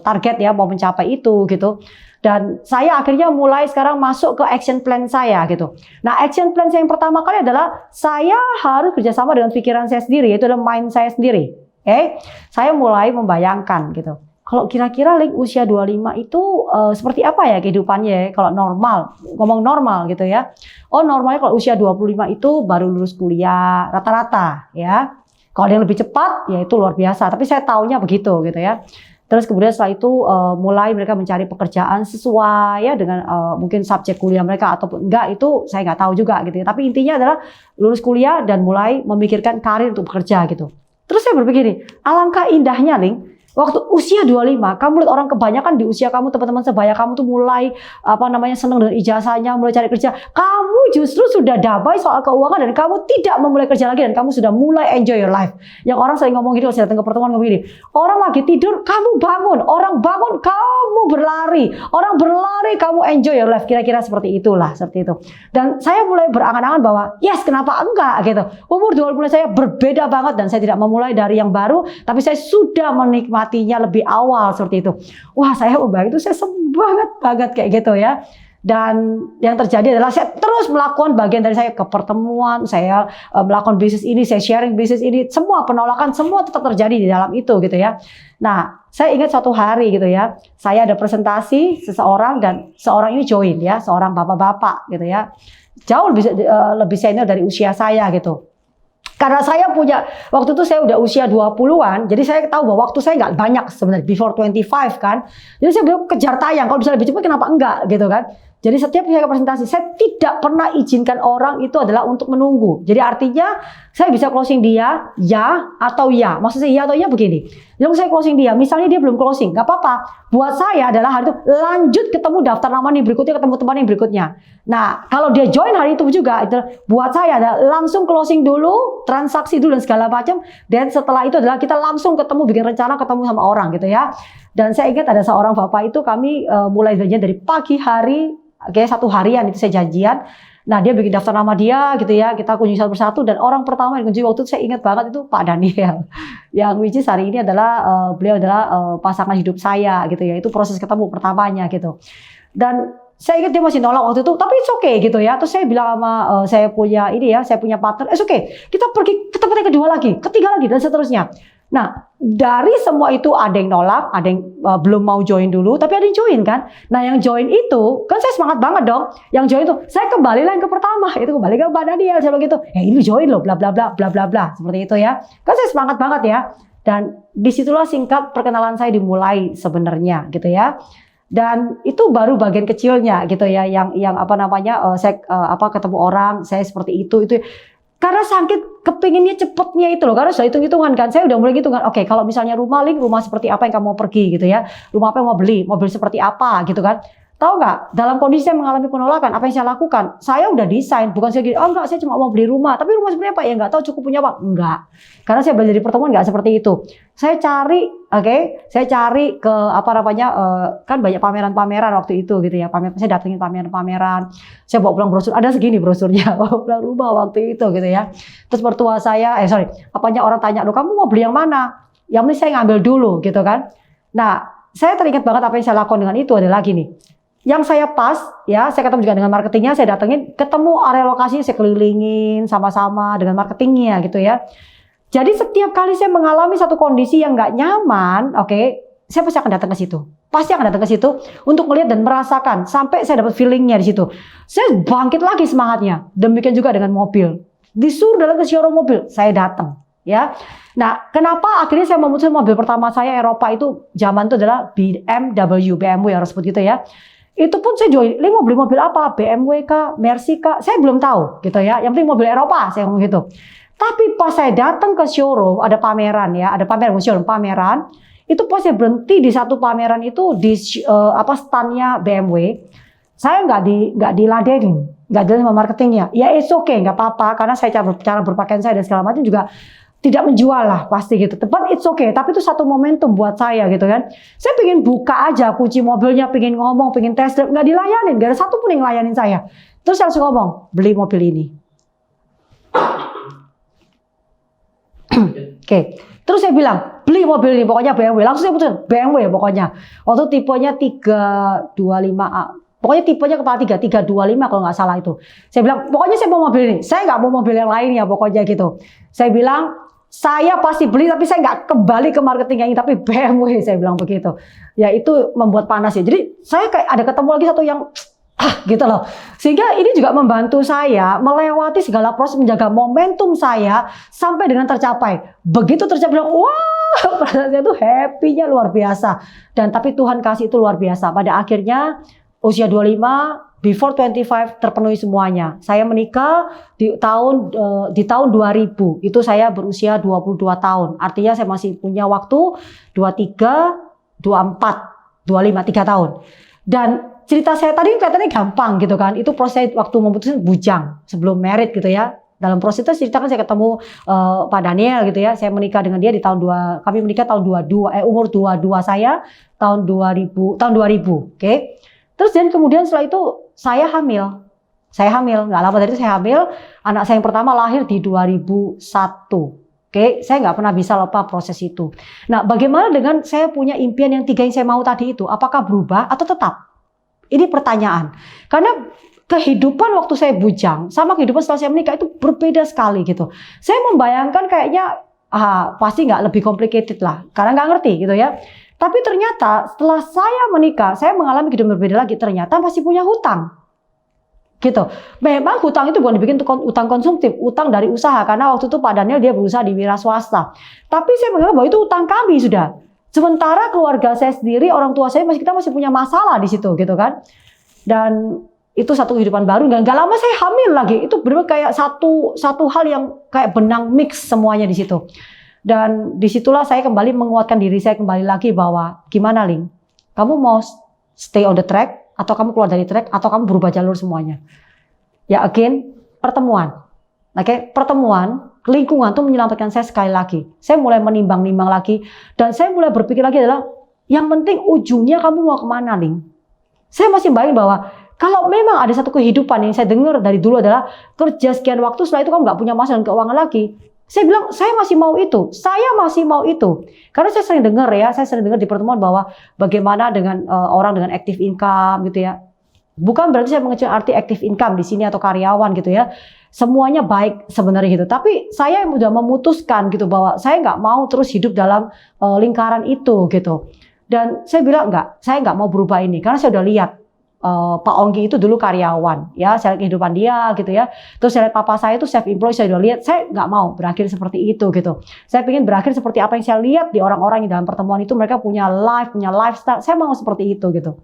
target ya mau mencapai itu gitu. Dan saya akhirnya mulai sekarang masuk ke action plan saya gitu. Nah, action plan saya yang pertama kali adalah saya harus kerjasama dengan pikiran saya sendiri, yaitu adalah mind saya sendiri. Saya mulai membayangkan gitu. Kalau kira-kira Link usia 25 itu seperti apa ya kehidupannya kalau normal, ngomong normal gitu ya. Oh, normalnya kalau usia 25 itu baru lulus kuliah rata-rata ya. Kalau ada yang lebih cepat ya itu luar biasa, tapi saya taunya begitu gitu ya. Terus kemudian setelah itu mulai mereka mencari pekerjaan sesuai ya dengan mungkin subjek kuliah mereka ataupun enggak, itu saya nggak tahu juga gitu ya. Tapi intinya adalah lulus kuliah dan mulai memikirkan karir untuk bekerja gitu. Terus saya berpikir, alangkah indahnya Ling, waktu usia 25, kamu lihat orang kebanyakan di usia kamu, teman-teman sebaya kamu tuh mulai senang dengan ijazahnya, mulai cari kerja. Kamu justru sudah damai soal keuangan dan kamu tidak memulai kerja lagi dan kamu sudah mulai enjoy your life. Yang orang sering ngomong gitu, saya datang ke pertemuan ngomong gini, orang lagi tidur, kamu bangun. Orang bangun, kamu berlari. Orang berlari, kamu enjoy your life. Kira-kira seperti itulah, seperti itu. Dan saya mulai berangan-angan bahwa, yes, kenapa enggak gitu. Umur 20 saya berbeda banget dan saya tidak memulai dari yang baru, tapi saya sudah menikmatinya lebih awal seperti itu. Wah, saya itu saya banget kayak gitu ya. Dan yang terjadi adalah saya terus melakukan bagian dari saya ke pertemuan, saya melakukan bisnis ini, saya sharing bisnis ini, semua penolakan semua tetap terjadi di dalam itu gitu ya. Nah, saya ingat suatu hari gitu ya, saya ada presentasi seseorang dan seorang ini join ya, seorang bapak-bapak gitu ya. Jauh lebih senior dari usia saya gitu. Karena saya punya, waktu itu saya udah usia 20-an, jadi saya tahu bahwa waktu saya nggak banyak sebenarnya, before 25 kan. Jadi saya bilang kejar tayang, kalau bisa lebih cepat kenapa enggak gitu kan. Jadi setiap saya presentasi, saya tidak pernah izinkan orang itu adalah untuk menunggu. Jadi artinya saya bisa closing dia, ya atau ya. Maksud saya ya atau ya begini. Jadi saya closing dia, misalnya dia belum closing, nggak apa-apa. Buat saya adalah hari itu lanjut ketemu daftar nama nih berikutnya, ketemu teman yang berikutnya. Nah, kalau dia join hari itu juga, itu buat saya adalah langsung closing dulu, transaksi dulu dan segala macam. Dan setelah itu adalah kita langsung ketemu, bikin rencana ketemu sama orang gitu ya. Dan saya ingat ada seorang bapak itu kami mulai janjian dari pagi hari, kayak 1 harian itu saya janjian. Nah, dia bikin daftar nama dia gitu ya, kita kunjungi satu persatu dan orang pertama yang kunjungi waktu itu saya ingat banget itu Pak Daniel. Yang which is hari ini adalah beliau adalah pasangan hidup saya gitu ya. Itu proses ketemu pertamanya gitu. Dan saya ingat dia masih nolak waktu itu, tapi it's okay gitu ya. Terus saya bilang sama saya punya ini ya, saya punya partner, it's okay. Kita pergi ke tempat yang kedua lagi, ketiga lagi dan seterusnya. Nah, dari semua itu ada yang nolak, ada yang belum mau join dulu, tapi ada yang join kan. Nah, yang join itu, kan saya semangat banget dong. Yang join itu, saya kembali lagi ke pertama, itu kembali ke Mbak Daniel, saya begitu. Ini join loh, bla bla bla bla bla bla, seperti itu ya. Kan saya semangat banget ya. Dan disitulah singkat perkenalan saya dimulai sebenarnya gitu ya. Dan itu baru bagian kecilnya gitu ya, yang apa namanya, saya ketemu orang, saya seperti itu. Karena sakit kepinginnya cepetnya itu loh, karena sudah hitung-hitungan kan, saya udah mulai hitungan, oke, kalau misalnya rumah rumah seperti apa yang kamu mau pergi gitu ya, rumah apa yang mau beli, mobil seperti apa gitu kan. Tahu nggak, dalam kondisi saya mengalami penolakan, apa yang saya lakukan? Saya udah desain, bukan saya gini, oh enggak, saya cuma mau beli rumah, tapi rumah seperti apa? Ya nggak tahu, cukup punya uang, enggak. Karena saya belajar di pertemuan nggak seperti itu. Saya cari, saya cari ke apa namanya, kan banyak pameran-pameran waktu itu gitu ya, saya datengin pameran-pameran, saya bawa pulang brosur, ada segini brosurnya, bawa pulang rumah waktu itu gitu ya. Terus mertua saya, orang tanya, lo kamu mau beli yang mana? Yang penting saya ngambil dulu gitu kan. Nah, saya teringat banget apa yang saya lakukan dengan itu adalah gini. Yang saya pas, ya saya ketemu juga dengan marketingnya, saya datengin, ketemu area lokasi, saya kelilingin sama-sama dengan marketingnya gitu ya. Jadi setiap kali saya mengalami satu kondisi yang nggak nyaman, saya pasti akan datang ke situ. Pasti akan datang ke situ untuk melihat dan merasakan sampai saya dapat feelingnya di situ. Saya bangkit lagi semangatnya. Demikian juga dengan mobil. Disuruh datang ke showroom mobil, saya datang. Ya, nah kenapa akhirnya saya memutuskan mobil pertama saya Eropa itu zaman itu adalah BMW harus sebut gitu ya. Itu pun saya join, mau beli mobil apa? BMW kah? Mercy kah? Saya belum tahu gitu ya. Yang penting mobil Eropa, saya ngomong gitu. Tapi pas saya datang ke showroom, ada pameran ya, ada pameran. Itu pas saya berhenti di satu pameran itu di standnya BMW. Saya nggak diladenin, nggak jelas sama marketingnya. Ya it's okay, nggak apa-apa, karena saya cara berpakaian saya dan segala macam juga tidak menjual lah pasti gitu. But it's okay, tapi itu satu momentum buat saya gitu kan. Saya pengen buka aja kunci mobilnya, pengen ngomong, pengen test drive, nggak dilayanin, nggak ada satu pun yang ngelayanin saya. Terus saya langsung ngomong, beli mobil ini. Oke. Terus saya bilang, beli mobil ini, pokoknya BMW. Langsung saya putuskan, BMW pokoknya. Waktu tipenya 325A. Pokoknya tipenya kepala 325 kalau nggak salah itu. Saya bilang, pokoknya saya mau mobil ini. Saya nggak mau mobil yang lain ya pokoknya gitu. Saya bilang, saya pasti beli tapi saya nggak kembali ke marketing yang ini. Tapi BMW saya bilang begitu. Ya itu membuat panas ya. Jadi saya kayak ada ketemu lagi satu yang gitu loh. Sehingga ini juga membantu saya melewati segala proses menjaga momentum saya sampai dengan tercapai. Begitu tercapai, wah perasaannya tuh happy-nya luar biasa. Dan tapi Tuhan kasih itu luar biasa. Pada akhirnya usia 25, before 25 terpenuhi semuanya. Saya menikah di tahun 2000. Itu saya berusia 22 tahun. Artinya saya masih punya waktu 23, 24, 25, 3 tahun. Dan cerita saya tadi kelihatannya gampang gitu kan. Itu proses waktu memutuskan bujang sebelum married gitu ya. Dalam proses itu ceritakan saya ketemu Pak Daniel gitu ya. Saya menikah dengan dia di tahun kami menikah tahun 22, umur 22 saya tahun 2000, oke. Terus dan kemudian setelah itu saya hamil. Nggak lama dari itu saya hamil. Anak saya yang pertama lahir di 2001. Oke, saya nggak pernah bisa lupa proses itu. Nah, bagaimana dengan saya punya impian yang 3 yang saya mau tadi itu? Apakah berubah atau tetap? Ini pertanyaan. Karena kehidupan waktu saya bujang sama kehidupan setelah saya menikah itu berbeda sekali gitu. Saya membayangkan kayaknya pasti nggak lebih complicated lah, karena nggak ngerti gitu ya. Tapi ternyata setelah saya menikah, saya mengalami kehidupan berbeda lagi. Ternyata masih punya hutang. Gitu. Memang hutang itu bukan dibikin untuk utang konsumtif, utang dari usaha. Karena waktu itu Pak Daniel dia berusaha di wira swasta. Tapi saya menganggap bahwa itu utang kami sudah. Sementara keluarga saya sendiri, orang tua saya kita masih punya masalah di situ gitu kan. Dan itu satu kehidupan baru. Dan gak lama saya hamil lagi. Itu benar kayak satu hal yang kayak benang mix semuanya di situ. Dan disitulah saya kembali menguatkan diri saya kembali lagi bahwa gimana Ling, kamu mau stay on the track atau kamu keluar dari track atau kamu berubah jalur semuanya. Ya again, pertemuan. Oke, pertemuan, lingkungan tuh menyelamatkan saya sekali lagi. Saya mulai menimbang-nimbang lagi dan saya mulai berpikir lagi adalah yang penting ujungnya kamu mau kemana Ling. Saya masih bayangin bahwa kalau memang ada satu kehidupan yang saya dengar dari dulu adalah kerja sekian waktu setelah itu kamu nggak punya masalah keuangan lagi. Saya bilang, saya masih mau itu. Saya masih mau itu. Karena saya sering dengar ya, saya sering dengar di pertemuan bahwa bagaimana dengan orang dengan active income gitu ya. Bukan berarti saya mengecil arti active income di sini atau karyawan gitu ya. Semuanya baik sebenarnya gitu. Tapi saya sudah memutuskan gitu bahwa saya nggak mau terus hidup dalam lingkaran itu gitu. Dan saya bilang enggak, saya nggak mau berubah ini. Karena saya udah lihat. Pak Onggi itu dulu karyawan, ya saya lihat kehidupan dia gitu ya. Terus saya lihat papa saya itu self employed, saya udah lihat, saya nggak mau berakhir seperti itu gitu. Saya ingin berakhir seperti apa yang saya lihat di orang-orang yang dalam pertemuan itu, mereka punya life, punya lifestyle. Saya mau seperti itu gitu.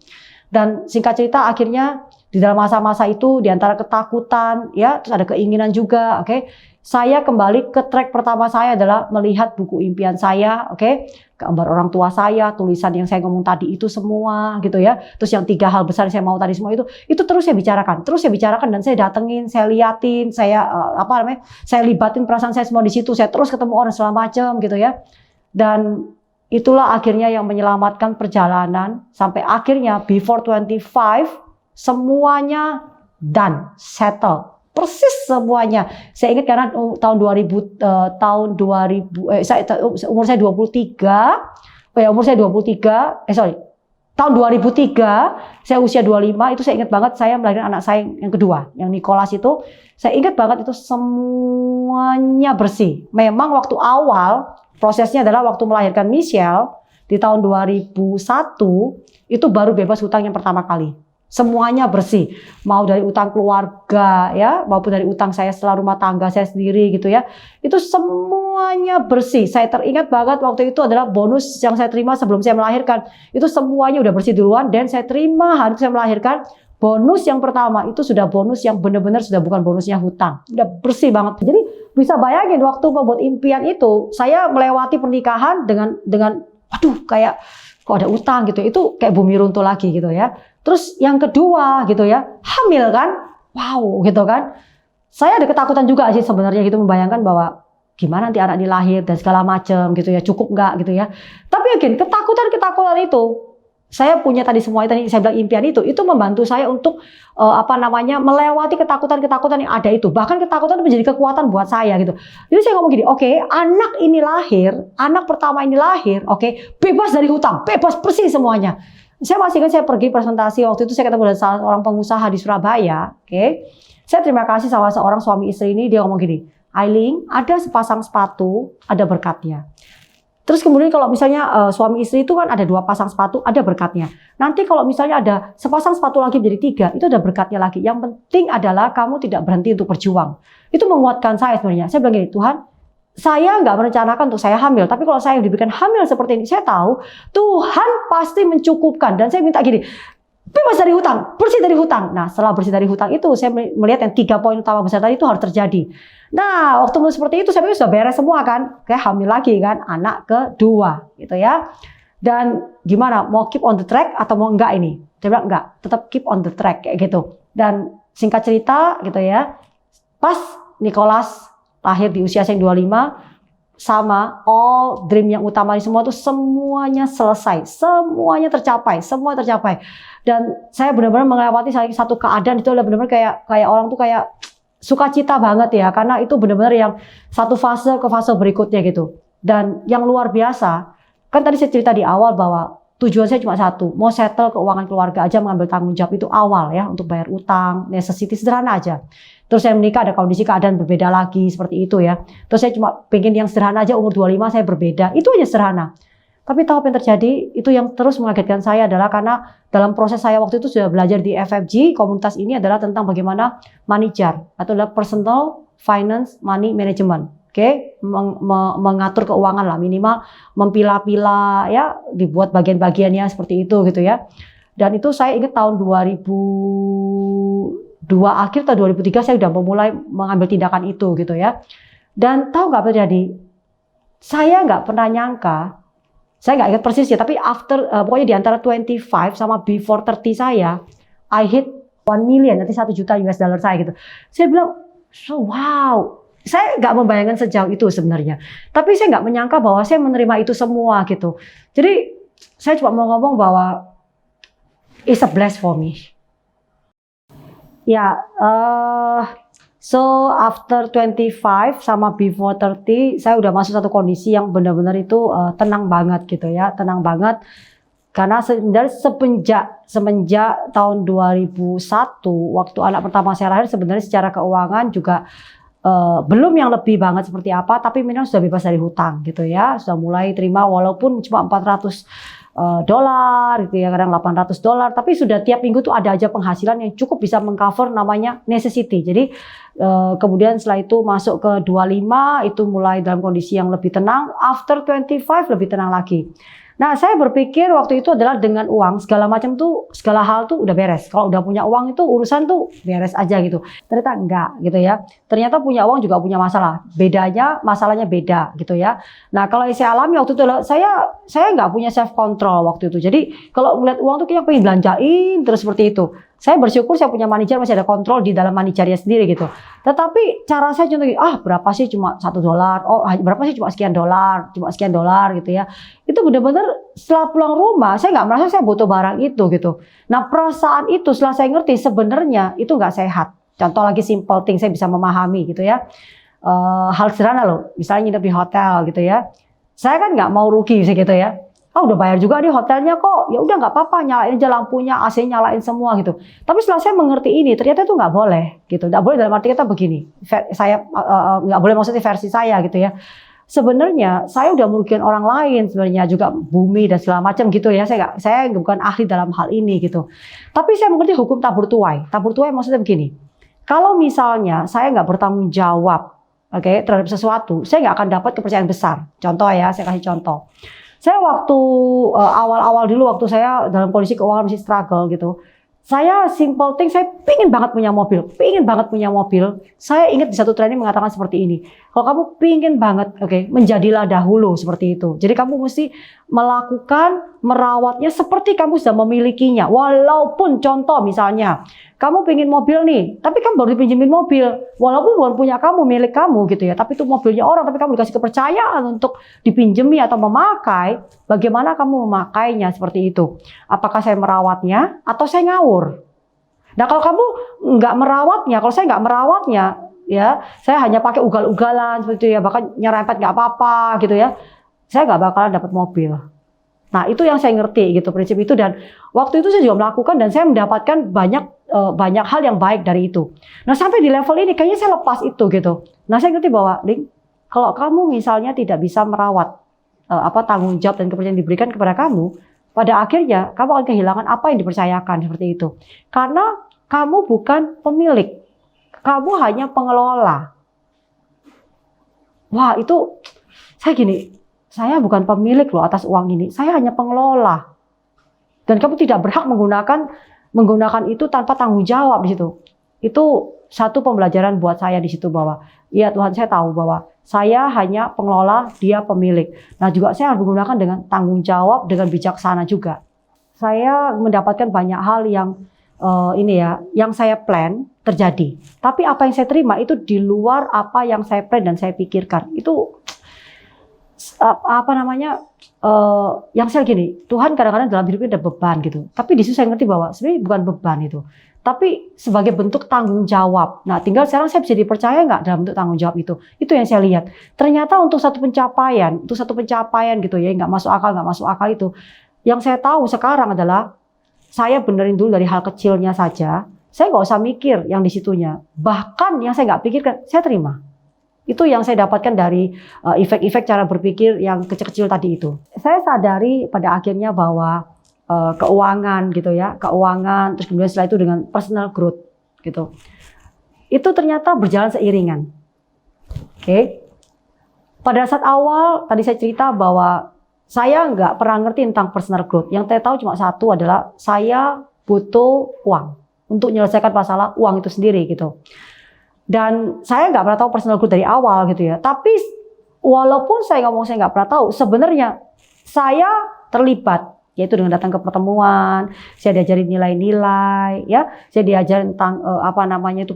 Dan singkat cerita akhirnya di dalam masa-masa itu di antara ketakutan, ya terus ada keinginan juga, oke. Saya kembali ke track pertama saya adalah melihat buku impian saya, oke. Gambar orang tua saya, tulisan yang saya ngomong tadi itu semua gitu ya. Terus yang 3 hal besar yang saya mau tadi semua itu terus saya bicarakan dan saya datengin, saya liatin, saya saya libatin perasaan saya semua di situ. Saya terus ketemu orang segala macam gitu ya. Dan itulah akhirnya yang menyelamatkan perjalanan sampai akhirnya before 25 semuanya done, settle. Persis semuanya. Saya ingat karena tahun 2000 umur saya 23. Tahun 2003, saya usia 25, itu saya ingat banget saya melahirkan anak saya yang kedua, yang Nicholas itu. Saya ingat banget itu semuanya bersih. Memang waktu awal prosesnya adalah waktu melahirkan Michelle di tahun 2001 itu baru bebas hutang yang pertama kali. Semuanya bersih, mau dari utang keluarga ya, maupun dari utang saya setelah rumah tangga saya sendiri gitu ya. Itu semuanya bersih. Saya teringat banget waktu itu adalah bonus yang saya terima sebelum saya melahirkan. Itu semuanya udah bersih duluan dan saya terima hari saya melahirkan. Bonus yang pertama itu sudah bonus yang benar-benar sudah bukan bonusnya hutang. Udah bersih banget. Jadi bisa bayangin waktu membuat impian itu, saya melewati pernikahan dengan aduh kayak kok ada utang gitu. Itu kayak bumi runtuh lagi gitu ya. Terus yang kedua gitu ya, hamil kan, wow gitu kan. Saya ada ketakutan juga sih sebenarnya gitu membayangkan bahwa gimana nanti anak ini lahir dan segala macam gitu ya, cukup nggak gitu ya. Tapi again, ketakutan itu, saya punya tadi semua tadi saya bilang impian itu membantu saya untuk melewati ketakutan-ketakutan yang ada itu. Bahkan ketakutan itu menjadi kekuatan buat saya gitu. Jadi saya ngomong gini, oke, anak pertama ini lahir, oke, bebas dari hutang, bebas bersih semuanya. Saya masih ingat saya pergi presentasi waktu itu saya ketemu dengan salah seorang pengusaha di Surabaya, oke. Saya terima kasih sama seorang suami istri ini, dia ngomong gini, Ailing, ada sepasang sepatu, ada berkatnya. Terus kemudian kalau misalnya suami istri itu kan ada 2 pasang sepatu, ada berkatnya. Nanti kalau misalnya ada sepasang sepatu lagi menjadi 3, itu ada berkatnya lagi. Yang penting adalah kamu tidak berhenti untuk berjuang. Itu menguatkan saya sebenarnya. Saya bilang gini, Tuhan, saya nggak merencanakan untuk saya hamil, tapi kalau saya diberikan hamil seperti ini, saya tahu Tuhan pasti mencukupkan. Dan saya minta gini, bebas dari hutang, bersih dari hutang. Nah, setelah bersih dari hutang itu, saya melihat yang 3 poin utama besar tadi itu harus terjadi. Nah, waktu seperti itu, saya pikir sudah beres semua kan, kayak hamil lagi kan, anak kedua, gitu ya. Dan gimana, mau keep on the track atau mau enggak ini? Saya bilang enggak, tetap keep on the track kayak gitu. Dan singkat cerita, gitu ya, pas Nicholas lahir di usia saya yang 25, sama all dream yang utama semua itu semuanya selesai, semuanya tercapai, semua tercapai. Dan saya benar-benar melewati satu keadaan itu adalah benar-benar kayak orang tuh kayak sukacita banget ya, karena itu benar-benar yang satu fase ke fase berikutnya gitu. Dan yang luar biasa, kan tadi saya cerita di awal bahwa tujuan saya cuma satu, mau settle keuangan keluarga aja, mengambil tanggung jawab itu awal ya, untuk bayar utang, necessity sederhana aja. Terus saya menikah ada kondisi keadaan berbeda lagi seperti itu ya. Terus saya cuma pengen yang sederhana aja, umur 25 saya berbeda, itu aja sederhana. Tapi tahu apa yang terjadi? Itu yang terus mengagetkan saya adalah karena dalam proses saya waktu itu sudah belajar di FFG, komunitas ini adalah tentang bagaimana manajer atau adalah personal finance money management. Oke, mengatur keuangan lah, minimal mempilah-pilah ya, dibuat bagian-bagiannya seperti itu gitu ya. Dan itu saya ingat tahun 2002 akhir atau 2003 saya sudah memulai mengambil tindakan itu gitu ya. Dan tahu nggak apa terjadi? Saya nggak pernah nyangka, saya nggak ingat persis ya, tapi pokoknya di antara 25 sama before 30 saya, I hit 1 million, nanti 1 juta US dollar saya gitu. Saya bilang, so wow. Saya nggak membayangkan sejauh itu sebenarnya. Tapi saya nggak menyangka bahwa saya menerima itu semua gitu. Jadi saya cuma mau ngomong bahwa it's a bless for me. Ya, so after 25 sama before 30, saya udah masuk satu kondisi yang benar-benar itu tenang banget gitu ya, tenang banget. Karena semenjak tahun 2001, waktu anak pertama saya lahir, sebenarnya secara keuangan juga belum yang lebih banget seperti apa, tapi minimal sudah bebas dari hutang gitu ya, sudah mulai terima walaupun cuma $400 gitu ya, kadang $800, tapi sudah tiap minggu tuh ada aja penghasilan yang cukup bisa mengcover namanya necessity. Jadi kemudian setelah itu masuk ke 25 itu mulai dalam kondisi yang lebih tenang, after 25 lebih tenang lagi. Nah, saya berpikir waktu itu adalah dengan uang segala macam tuh, segala hal tuh udah beres. Kalau udah punya uang itu urusan tuh beres aja gitu. Ternyata enggak gitu ya. Ternyata punya uang juga punya masalah. Bedanya, masalahnya beda gitu ya. Nah, kalau yang saya alami waktu itu adalah saya nggak punya self control waktu itu. Jadi kalau melihat uang tuh kayak pengen belanjain terus seperti itu. Saya bersyukur saya punya manajer, masih ada kontrol di dalam manajernya sendiri gitu. Tetapi cara saya contohnya, berapa sih cuma $1, oh berapa sih cuma sekian dolar gitu ya. Itu benar-benar setelah pulang rumah saya nggak merasa saya butuh barang itu gitu. Nah perasaan itu setelah saya ngerti sebenarnya itu nggak sehat. Contoh lagi simple thing saya bisa memahami gitu ya. Hal sederhana loh, misalnya nginep di hotel gitu ya. Saya kan nggak mau rugi gitu ya. Udah bayar juga di hotelnya kok, ya udah nggak apa-apa, nyalain aja lampunya, AC nyalain semua gitu. Tapi setelah saya mengerti ini, ternyata itu nggak boleh gitu. Nggak boleh dalam arti kata begini, saya nggak boleh maksudnya versi saya gitu ya. Sebenarnya saya udah merugikan orang lain sebenarnya juga bumi dan segala macam gitu ya. Saya bukan ahli dalam hal ini gitu. Tapi saya mengerti hukum tabur tuai. Tabur tuai maksudnya begini. Kalau misalnya saya nggak bertanggung jawab, terhadap sesuatu, saya nggak akan dapat kepercayaan besar. Contoh ya, saya kasih contoh. Saya waktu awal-awal dulu waktu saya dalam kondisi keuangan masih struggle gitu. Saya simple thing, saya pingin banget punya mobil. Saya ingat di satu training mengatakan seperti ini. Kalau kamu pingin banget, menjadilah dahulu seperti itu. Jadi kamu mesti melakukan, merawatnya seperti kamu sudah memilikinya. Walaupun contoh misalnya, kamu pingin mobil nih, tapi kamu baru dipinjemin mobil. Walaupun bukan punya kamu, milik kamu gitu ya. Tapi itu mobilnya orang, tapi kamu dikasih kepercayaan untuk dipinjemi atau memakai. Bagaimana kamu memakainya seperti itu? Apakah saya merawatnya atau saya ngawur? Nah kalau kamu nggak merawatnya, kalau saya nggak merawatnya, ya saya hanya pakai ugal-ugalan seperti itu ya, bahkan nyerempet nggak apa-apa gitu ya, saya nggak bakalan dapat mobil. Nah itu yang saya ngerti gitu prinsip itu, dan waktu itu saya juga melakukan dan saya mendapatkan banyak hal yang baik dari itu. Nah sampai di level ini kayaknya saya lepas itu gitu. Nah saya ngerti bahwa kalau kamu misalnya tidak bisa merawat tanggung jawab dan kepercayaan diberikan kepada kamu, pada akhirnya kamu akan kehilangan apa yang dipercayakan seperti itu. Karena kamu bukan pemilik, kamu hanya pengelola. Wah itu saya bukan pemilik loh atas uang ini, saya hanya pengelola. Dan kamu tidak berhak menggunakan itu tanpa tanggung jawab di situ. Itu satu pembelajaran buat saya di situ bahwa ya Tuhan, saya tahu bahwa saya hanya pengelola, dia pemilik. Nah juga saya harus menggunakan dengan tanggung jawab, dengan bijaksana juga. Saya mendapatkan banyak hal yang yang saya plan terjadi. Tapi apa yang saya terima itu di luar apa yang saya plan dan saya pikirkan. Itu yang saya Tuhan kadang-kadang dalam hidup ini ada beban gitu. Tapi di situ saya ngerti bahwa sebenarnya bukan beban itu, tapi sebagai bentuk tanggung jawab. Nah, tinggal sekarang saya bisa dipercaya nggak dalam bentuk tanggung jawab itu? Itu yang saya lihat. Ternyata untuk satu pencapaian gitu ya, nggak masuk akal itu, Yang saya tahu sekarang adalah saya benerin dulu dari hal kecilnya saja. Saya nggak usah mikir yang di situnya. Bahkan yang saya nggak pikirkan, saya terima. Itu yang saya dapatkan dari efek-efek cara berpikir yang kecil-kecil tadi itu. Saya sadari pada akhirnya bahwa keuangan gitu ya, keuangan, terus kemudian setelah itu dengan personal growth gitu. Itu ternyata berjalan seiringan. Oke. Pada saat awal tadi saya cerita bahwa saya nggak pernah ngerti tentang personal growth. Yang saya tahu cuma satu adalah saya butuh uang untuk menyelesaikan masalah uang itu sendiri gitu. Dan saya nggak pernah tahu personal growth dari awal gitu ya. Tapi walaupun saya ngomong saya nggak pernah tahu, sebenarnya saya terlibat, yaitu dengan datang ke pertemuan, saya diajarin nilai-nilai, ya, saya diajarin tentang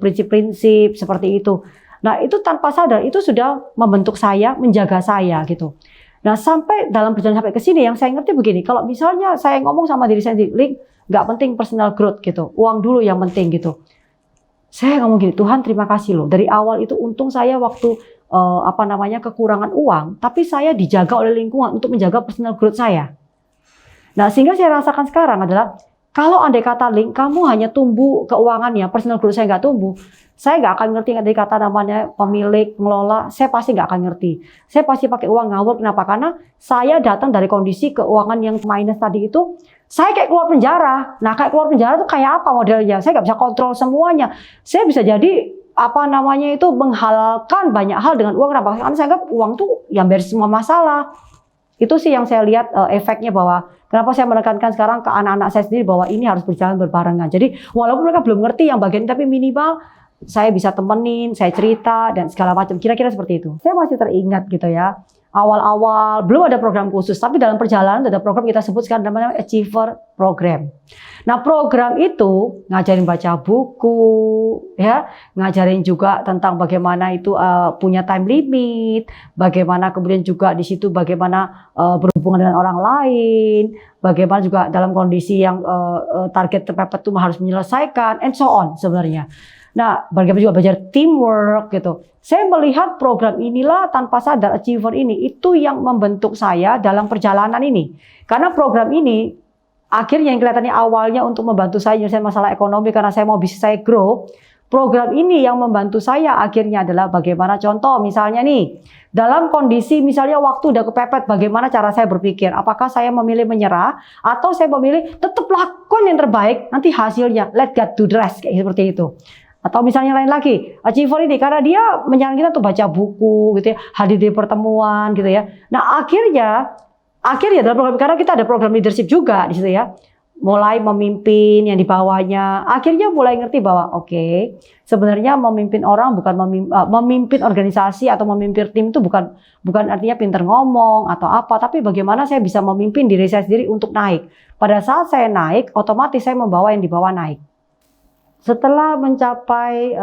prinsip-prinsip seperti itu. Nah itu tanpa sadar itu sudah membentuk saya, menjaga saya gitu. Nah sampai dalam perjalanan sampai ke sini yang saya ngerti begini, kalau misalnya saya ngomong sama diri saya sendiri, nggak penting personal growth gitu, uang dulu yang penting gitu. Saya ngomong gini, Tuhan terima kasih loh. Dari awal itu untung saya waktu kekurangan uang, tapi saya dijaga oleh lingkungan untuk menjaga personal growth saya. Nah sehingga saya rasakan sekarang adalah kalau andai kata Link, kamu hanya tumbuh keuangannya, personal growth saya nggak tumbuh, saya nggak akan ngerti andai kata namanya pemilik, ngelola, saya pasti nggak akan ngerti. Saya pasti pakai uang ngawur, kenapa? Karena saya datang dari kondisi keuangan yang minus tadi itu, saya kayak keluar penjara. Nah kayak keluar penjara itu kayak apa modelnya? Saya nggak bisa kontrol semuanya. Saya bisa jadi menghalalkan banyak hal dengan uang. Kenapa? Karena saya anggap uang tuh yang beres semua masalah. Itu sih yang saya lihat efeknya bahwa kenapa saya menekankan sekarang ke anak-anak saya sendiri bahwa ini harus berjalan berbarengan. Jadi walaupun mereka belum ngerti yang bagian tapi minimal saya bisa temenin, saya cerita dan segala macam. Kira-kira seperti itu. Saya masih teringat gitu ya. Awal-awal belum ada program khusus, tapi dalam perjalanan ada program kita sebut sekarang namanya Achiever Program. Nah program itu ngajarin baca buku, ya, ngajarin juga tentang bagaimana itu punya time limit, bagaimana kemudian juga di situ bagaimana berhubungan dengan orang lain, bagaimana juga dalam kondisi yang target terpepet itu harus menyelesaikan, and so on sebenarnya. Nah, bagaimana juga belajar teamwork gitu. Saya melihat program inilah tanpa sadar Achiever ini itu yang membentuk saya dalam perjalanan ini. Karena program ini akhirnya yang kelihatannya awalnya untuk membantu saya menyelesaikan masalah ekonomi karena saya mau bisnis saya grow. Program ini yang membantu saya akhirnya adalah bagaimana contoh misalnya nih dalam kondisi misalnya waktu udah kepepet bagaimana cara saya berpikir. Apakah saya memilih menyerah atau saya memilih tetap lakukan yang terbaik nanti hasilnya let God do the rest kayak seperti itu. Atau misalnya lain lagi, Achiever ini karena dia menyarankan kita untuk baca buku gitu ya, hadir di pertemuan gitu ya. Nah, akhirnya dalam program karena kita ada program leadership juga di situ ya. Mulai memimpin yang di bawahnya, akhirnya mulai ngerti bahwa oke, sebenarnya memimpin orang bukan memimpin organisasi atau memimpin tim itu bukan artinya pinter ngomong atau apa, tapi bagaimana saya bisa memimpin diri saya sendiri untuk naik. Pada saat saya naik, otomatis saya membawa yang di bawah naik. Setelah mencapai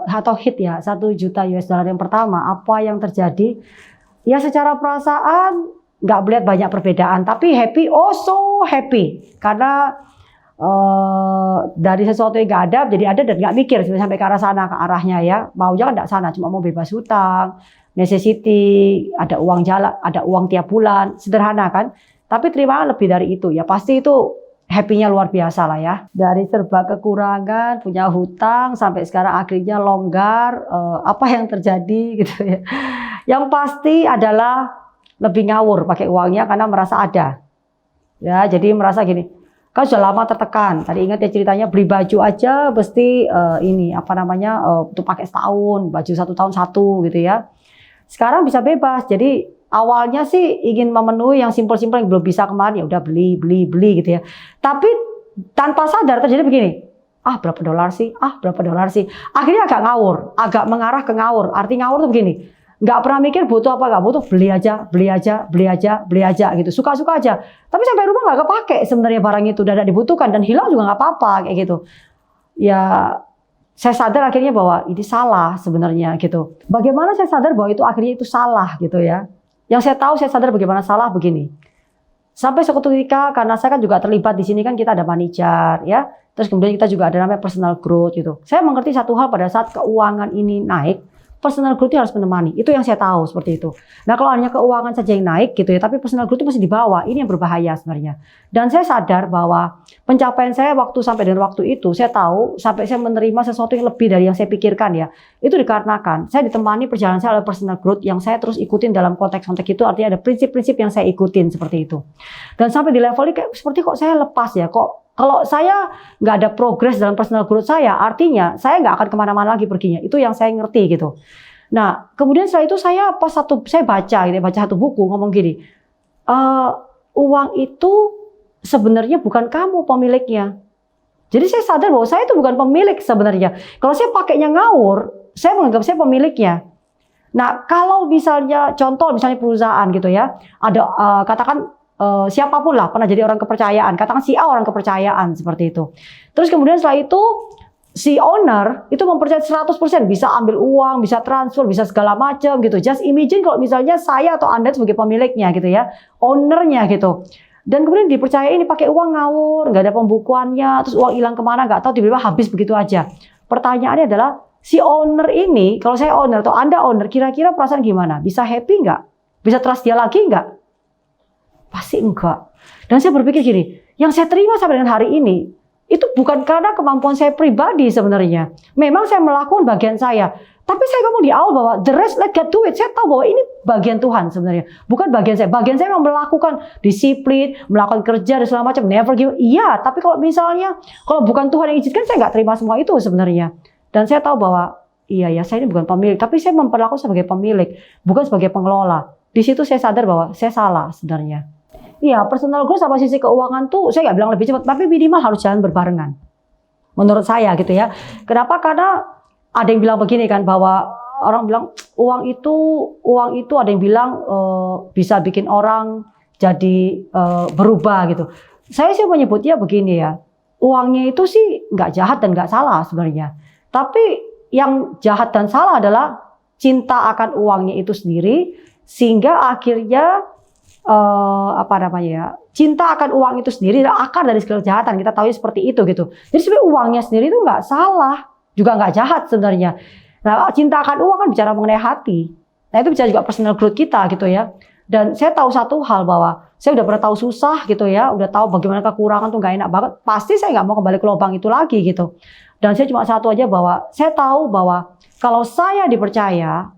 atau hit ya 1 juta US dollar yang pertama, apa yang terjadi? Ya secara perasaan nggak melihat banyak perbedaan, tapi happy, oh so happy. Karena dari sesuatu yang nggak ada jadi ada dan nggak mikir sampai ke arah sana, ke arahnya ya. Maunya kan nggak sana, cuma mau bebas hutang, necessity, ada uang jalan, ada uang tiap bulan, sederhana kan. Tapi terima lebih dari itu ya pasti itu happy-nya luar biasa lah ya. Dari serba kekurangan, punya hutang, sampai sekarang akhirnya longgar, apa yang terjadi gitu ya. Yang pasti adalah lebih ngawur pakai uangnya karena merasa ada. Ya, jadi merasa gini, kan sudah lama tertekan. Tadi ingat ya ceritanya beli baju aja mesti untuk pakai setahun, baju 1 tahun 1 gitu ya. Sekarang bisa bebas, jadi awalnya sih ingin memenuhi yang simpel-simpel yang belum bisa kemarin ya udah beli gitu ya. Tapi tanpa sadar terjadi begini. Berapa dolar sih? Berapa dolar sih? Akhirnya agak ngawur, agak mengarah ke ngawur. Arti ngawur tuh begini. Nggak pernah mikir butuh apa nggak butuh, beli aja gitu. Suka-suka aja. Tapi sampai rumah nggak kepake sebenarnya barang itu udah tidak dibutuhkan dan hilang juga nggak apa-apa kayak gitu. Ya saya sadar akhirnya bahwa ini salah sebenarnya gitu. Bagaimana saya sadar bahwa itu akhirnya itu salah gitu ya. Yang saya sadar bagaimana salah begini. Sampai suatu ketika karena saya kan juga terlibat di sini kan kita ada manajer ya. Terus kemudian kita juga ada namanya personal growth gitu. Saya mengerti satu hal pada saat keuangan ini naik, personal growth harus menemani. Itu yang saya tahu seperti itu. Nah, kalau hanya keuangan saja yang naik gitu ya, tapi personal growth itu masih di bawah. Ini yang berbahaya sebenarnya. Dan saya sadar bahwa pencapaian saya waktu sampai dengan waktu itu, saya tahu sampai saya menerima sesuatu yang lebih dari yang saya pikirkan ya. Itu dikarenakan saya ditemani perjalanan saya oleh personal growth yang saya terus ikutin dalam konteks-konteks itu, artinya ada prinsip-prinsip yang saya ikutin seperti itu. Dan sampai di level ini kayak seperti kok saya lepas ya, kok kalau saya nggak ada progres dalam personal growth saya, artinya saya nggak akan kemana-mana lagi perginya. Itu yang saya ngerti gitu. Nah, kemudian setelah itu saya baca satu buku ngomong gini, uang itu sebenarnya bukan kamu pemiliknya. Jadi saya sadar bahwa saya itu bukan pemilik sebenarnya. Kalau saya pakainya ngawur, saya menganggap saya pemiliknya. Nah, kalau misalnya contoh misalnya perusahaan gitu ya, ada katakan siapapun lah pernah jadi orang kepercayaan, katakan si A orang kepercayaan seperti itu. Terus kemudian setelah itu si owner itu mempercayai 100% bisa ambil uang, bisa transfer, bisa segala macam gitu. Just imagine kalau misalnya saya atau Anda sebagai pemiliknya gitu ya, ownernya gitu. Dan kemudian dipercaya ini pakai uang ngawur, nggak ada pembukuannya, terus uang hilang kemana nggak tahu, tiba-tiba habis begitu aja. Pertanyaannya adalah si owner ini, kalau saya owner atau Anda owner, kira-kira perasaan gimana? Bisa happy nggak? Bisa trust dia lagi nggak? Pasti enggak. Dan saya berpikir gini, yang saya terima sampai dengan hari ini, itu bukan karena kemampuan saya pribadi sebenarnya. Memang saya melakukan bagian saya. Tapi saya ngomong di awal bahwa the rest let God do it. Saya tahu bahwa ini bagian Tuhan sebenarnya. Bukan bagian saya. Bagian saya memang melakukan disiplin, melakukan kerja dan segala macam. Never give. Iya, tapi kalau misalnya, kalau bukan Tuhan yang izinkan, saya nggak terima semua itu sebenarnya. Dan saya tahu bahwa, iya ya, saya ini bukan pemilik. Tapi saya memperlakukan sebagai pemilik, bukan sebagai pengelola. Di situ saya sadar bahwa saya salah sebenarnya. Iya, personal growth sama sisi keuangan tuh saya nggak bilang lebih cepat, tapi minimal harus jalan berbarengan. Menurut saya gitu ya. Kenapa? Karena ada yang bilang begini kan, bahwa orang bilang uang itu ada yang bilang bisa bikin orang jadi berubah gitu. Saya sih menyebutnya begini ya, uangnya itu sih nggak jahat dan nggak salah sebenarnya. Tapi yang jahat dan salah adalah cinta akan uangnya itu sendiri, sehingga akhirnya cinta akan uang itu sendiri adalah akar dari segala kejahatan. Kita tahu seperti itu gitu. Jadi sebenarnya uangnya sendiri itu nggak salah, juga nggak jahat sebenarnya. Nah, cinta akan uang kan bicara mengenai hati. Nah, itu bicara juga personal growth kita gitu ya. Dan saya tahu satu hal, bahwa saya udah pernah tahu susah gitu ya, udah tahu bagaimana kekurangan tuh nggak enak banget. Pasti saya nggak mau kembali ke lubang itu lagi gitu. Dan saya cuma satu aja, bahwa saya tahu bahwa kalau saya dipercaya,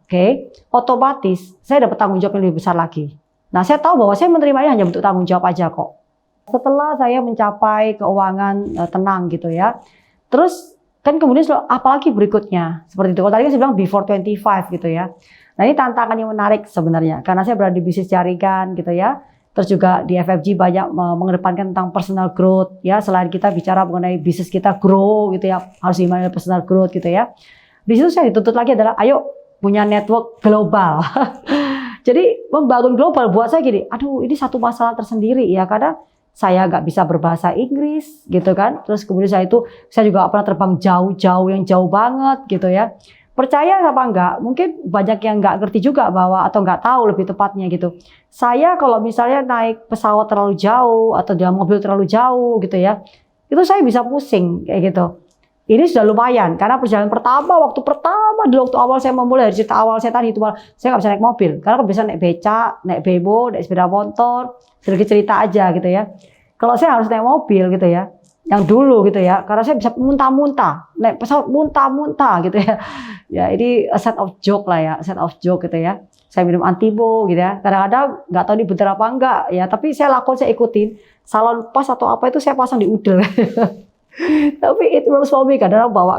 otomatis saya dapat tanggung jawab yang lebih besar lagi. Nah, saya tahu bahwa saya menerimanya hanya bentuk tanggung jawab aja kok. Setelah saya mencapai keuangan tenang gitu ya. Terus kan kemudian apalagi berikutnya seperti itu. Kalau tadi kan saya bilang before 25 gitu ya. Nah, ini tantangan yang menarik sebenarnya karena saya berada di bisnis jaringan gitu ya. Terus juga di FFG banyak mengedepankan tentang personal growth ya. Selain kita bicara mengenai bisnis kita grow gitu ya, harus gimana personal growth gitu ya. Di situ saya dituntut lagi adalah ayo punya network global. Jadi membangun global buat saya gini, aduh ini satu masalah tersendiri ya, karena saya nggak bisa berbahasa Inggris gitu kan. Terus kemudian saya juga pernah terbang jauh-jauh yang jauh banget gitu ya. Percaya apa enggak? Mungkin banyak yang nggak ngerti juga bahwa, atau nggak tahu lebih tepatnya gitu. Saya kalau misalnya naik pesawat terlalu jauh atau dalam mobil terlalu jauh gitu ya, itu saya bisa pusing kayak gitu. Ini sudah lumayan, karena perjalanan waktu awal saya memulai dari cerita awal saya tadi itu, saya nggak bisa naik mobil, karena bisa naik beca, naik bebo, naik sepeda motor, sedikit cerita aja gitu ya. Kalau saya harus naik mobil gitu ya, yang dulu gitu ya, karena saya bisa muntah-muntah, naik pesawat muntah-muntah gitu ya. Ya ini a set of joke lah ya, set of joke gitu ya. Saya minum antibo gitu ya, kadang-kadang nggak tahu ini bener apa enggak ya, tapi saya saya ikutin, salon pas atau apa itu saya pasang di udel. Tapi it works for me, kadang bawa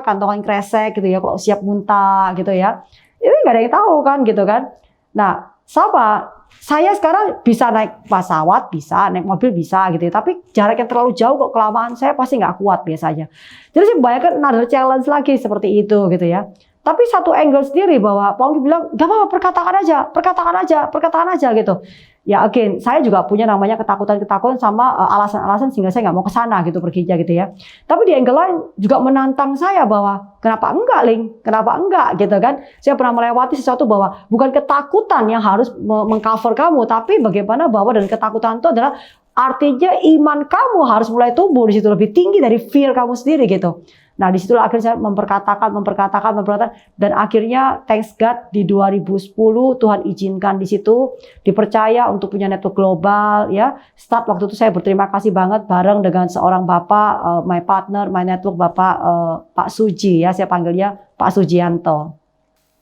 kantongan kresek gitu ya, kalau siap muntah gitu ya. Ini nggak ada yang tahu kan gitu kan. Nah, sama saya sekarang bisa naik pesawat, bisa naik mobil bisa gitu ya. Tapi jarak yang terlalu jauh kok kelamaan saya pasti nggak kuat biasanya. Jadi saya bayangkan another challenge lagi seperti itu gitu ya. Tapi satu angle sendiri bahwa Pongki bilang, gak apa-apa, perkataan aja gitu. Ya again, saya juga punya namanya ketakutan sama alasan-alasan sehingga saya nggak mau ke sana gitu perginya gitu ya. Tapi di angle lain juga menantang saya bahwa kenapa enggak, kenapa enggak gitu kan. Saya pernah melewati sesuatu bahwa bukan ketakutan yang harus mengcover kamu, tapi bagaimana bahwa dan ketakutan itu adalah artinya iman kamu harus mulai tumbuh di situ lebih tinggi dari fear kamu sendiri gitu. Nah, disitulah akhirnya saya memperkatakan, dan akhirnya thanks God di 2010 Tuhan izinkan di situ dipercaya untuk punya network global ya. Start waktu itu saya berterima kasih banget bareng dengan seorang bapak, my partner, my network bapak Pak Suji ya, saya panggilnya Pak Sujianto.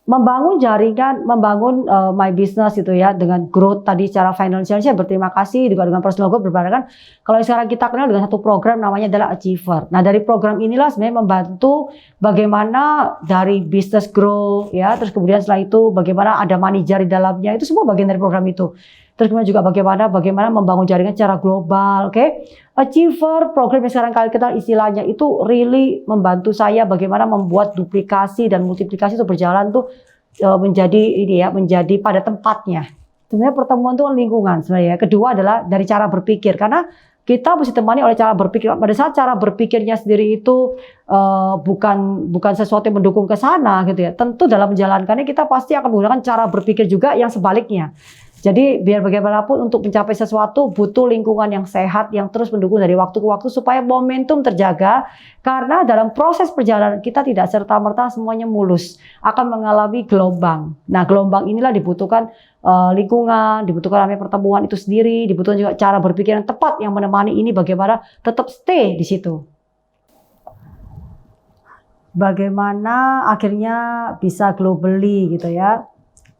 Membangun jaringan, membangun my business gitu ya, dengan growth tadi secara financial, saya berterima kasih juga dengan personal growth berbarengan. Kalau sekarang kita kenal dengan satu program namanya adalah Achiever. Nah, dari program inilah sebenarnya membantu bagaimana dari business grow ya, terus kemudian setelah itu bagaimana ada manajer di dalamnya, itu semua bagian dari program itu. Terus kemudian juga bagaimana membangun jaringan secara global, oke? Achiever, program yang sekarang kali kita istilahnya itu really membantu saya bagaimana membuat duplikasi dan multiplikasi itu berjalan tuh menjadi ini ya, menjadi pada tempatnya. Sebenarnya pertemuan itu kan lingkungan sebenarnya. Kedua adalah dari cara berpikir, karena kita mesti temani oleh cara berpikir. Pada saat cara berpikirnya sendiri itu bukan sesuatu yang mendukung ke sana gitu ya. Tentu dalam menjalankannya kita pasti akan menggunakan cara berpikir juga yang sebaliknya. Jadi biar bagaimanapun untuk mencapai sesuatu butuh lingkungan yang sehat yang terus mendukung dari waktu ke waktu supaya momentum terjaga, karena dalam proses perjalanan kita tidak serta-merta semuanya mulus, akan mengalami gelombang. Nah, gelombang inilah dibutuhkan lingkungan, dibutuhkan namanya pertemuan itu sendiri, dibutuhkan juga cara berpikir yang tepat yang menemani ini bagaimana tetap stay di situ. Bagaimana akhirnya bisa globally gitu ya.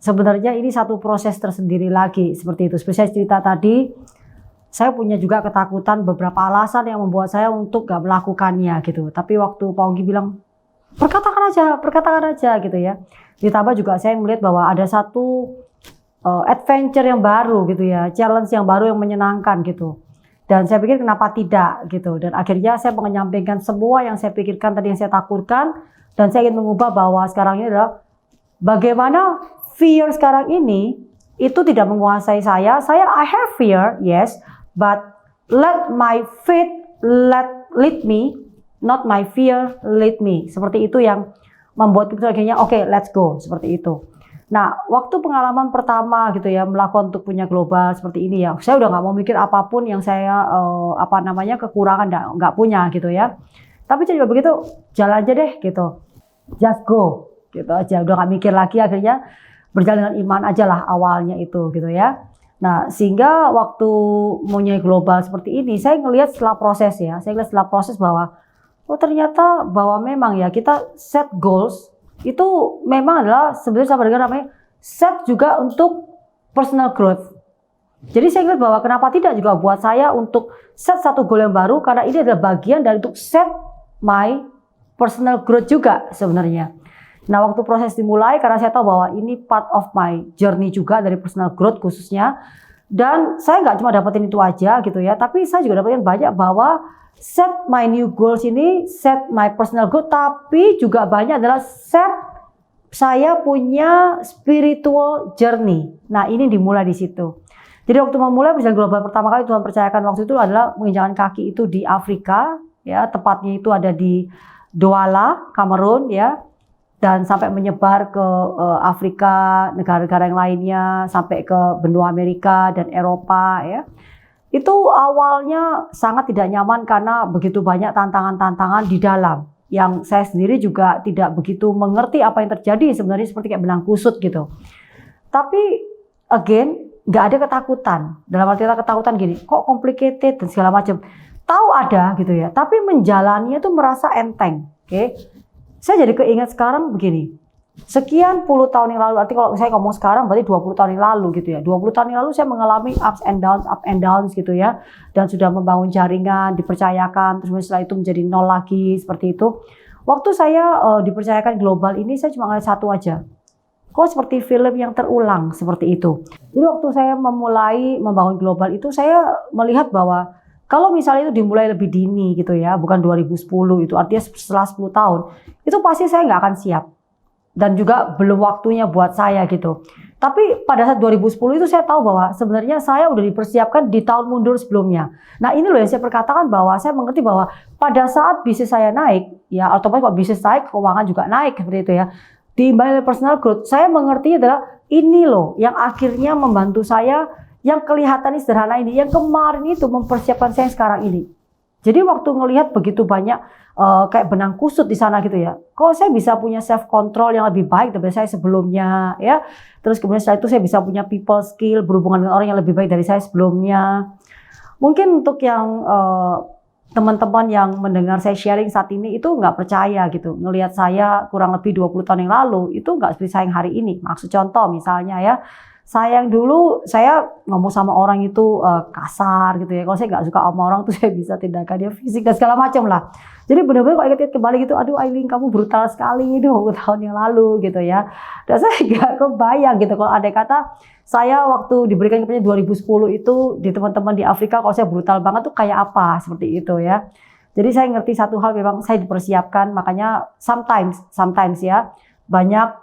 Sebenarnya ini satu proses tersendiri lagi seperti itu. Seperti saya cerita tadi, saya punya juga ketakutan, beberapa alasan yang membuat saya untuk gak melakukannya gitu. Tapi waktu Pak Onggi bilang, perkatakan aja gitu ya. Ditambah juga saya melihat bahwa ada satu adventure yang baru gitu ya, challenge yang baru yang menyenangkan gitu. Dan saya pikir kenapa tidak gitu. Dan akhirnya saya menyampaikan semua yang saya pikirkan tadi, yang saya takutkan. Dan saya ingin mengubah bahwa sekarang ini adalah bagaimana fear sekarang ini itu tidak menguasai saya. I have fear, yes, but let my faith lead me, not my fear lead me. Seperti itu yang membuat kita akhirnya oke, let's go, seperti itu. Nah, waktu pengalaman pertama gitu ya, melakukan untuk punya global seperti ini ya, saya udah nggak mau mikir apapun yang saya kekurangan nggak punya gitu ya. Tapi saya juga begitu, jalan aja deh gitu, just go gitu aja, udah nggak mikir lagi, akhirnya berjalan dengan iman aja lah awalnya itu gitu ya. Nah, sehingga waktu mempunyai global seperti ini, saya ngelihat setelah proses bahwa oh ternyata bahwa memang ya kita set goals itu memang adalah sebenarnya sama dengan namanya set juga untuk personal growth. Jadi saya ngelihat bahwa kenapa tidak juga buat saya untuk set satu goal yang baru, karena ini adalah bagian dari untuk set my personal growth juga sebenarnya. Nah, waktu proses dimulai, karena saya tahu bahwa ini part of my journey juga dari personal growth khususnya, dan saya nggak cuma dapetin itu aja gitu ya, tapi saya juga dapetin banyak bahwa set my new goals ini, set my personal growth, tapi juga banyak adalah set saya punya spiritual journey. Nah, ini dimulai di situ. Jadi waktu memulai perjalanan global pertama kali Tuhan percayakan waktu itu adalah menginjakkan kaki itu di Afrika, ya tepatnya itu ada di Douala, Kamerun, ya. Dan sampai menyebar ke Afrika, negara-negara yang lainnya, sampai ke benua Amerika dan Eropa ya. Itu awalnya sangat tidak nyaman karena begitu banyak tantangan-tantangan di dalam. Yang saya sendiri juga tidak begitu mengerti apa yang terjadi, sebenarnya seperti kayak benang kusut gitu. Tapi again, nggak ada ketakutan. Dalam arti ketakutan gini, kok complicated dan segala macam. Tahu ada gitu ya, tapi menjalaninya itu merasa enteng. Oke. Saya jadi keingat sekarang begini, sekian puluh tahun yang lalu, arti kalau saya ngomong sekarang berarti 20 tahun yang lalu gitu ya. 20 tahun yang lalu saya mengalami up and downs gitu ya. Dan sudah membangun jaringan, dipercayakan, terus setelah itu menjadi nol lagi, seperti itu. Waktu saya dipercayakan global ini, saya cuma ngeliat satu aja. Kok seperti film yang terulang, seperti itu. Jadi waktu saya memulai membangun global itu, saya melihat bahwa kalau misalnya itu dimulai lebih dini gitu ya, bukan 2010 itu artinya setelah 10 tahun, itu pasti saya nggak akan siap. Dan juga belum waktunya buat saya gitu. Tapi pada saat 2010 itu saya tahu bahwa sebenarnya saya udah dipersiapkan di tahun mundur sebelumnya. Nah ini loh yang saya perkatakan bahwa saya mengerti bahwa pada saat bisnis saya naik, ya otomatis kalau bisnis naik, keuangan juga naik seperti itu ya. Diimbangi oleh personal growth, saya mengerti adalah ini loh yang akhirnya membantu saya, yang kelihatan sederhana ini, yang kemarin itu mempersiapkan saya sekarang ini. Jadi waktu ngelihat begitu banyak kayak benang kusut di sana gitu ya, kok saya bisa punya self control yang lebih baik daripada saya sebelumnya ya. Terus kemudian setelah itu saya bisa punya people skill, berhubungan dengan orang yang lebih baik dari saya sebelumnya. Mungkin untuk yang teman-teman yang mendengar saya sharing saat ini itu nggak percaya gitu, ngelihat saya kurang lebih 20 tahun yang lalu itu nggak seperti saya yang hari ini. Maksud contoh misalnya ya, saya yang dulu saya ngomong sama orang itu kasar gitu ya. Kalau saya nggak suka sama orang tuh saya bisa tindakan dia fisik dan segala macam lah. Jadi benar-benar kalau ingat kembali gitu, aduh Aileen kamu brutal sekali 20 tahun yang lalu gitu ya. Dan saya nggak kebayang gitu kalau ada kata saya waktu diberikan kepercayaan 2010 itu di teman-teman di Afrika kalau saya brutal banget tuh kayak apa seperti itu ya. Jadi saya ngerti satu hal memang saya dipersiapkan, makanya sometimes ya banyak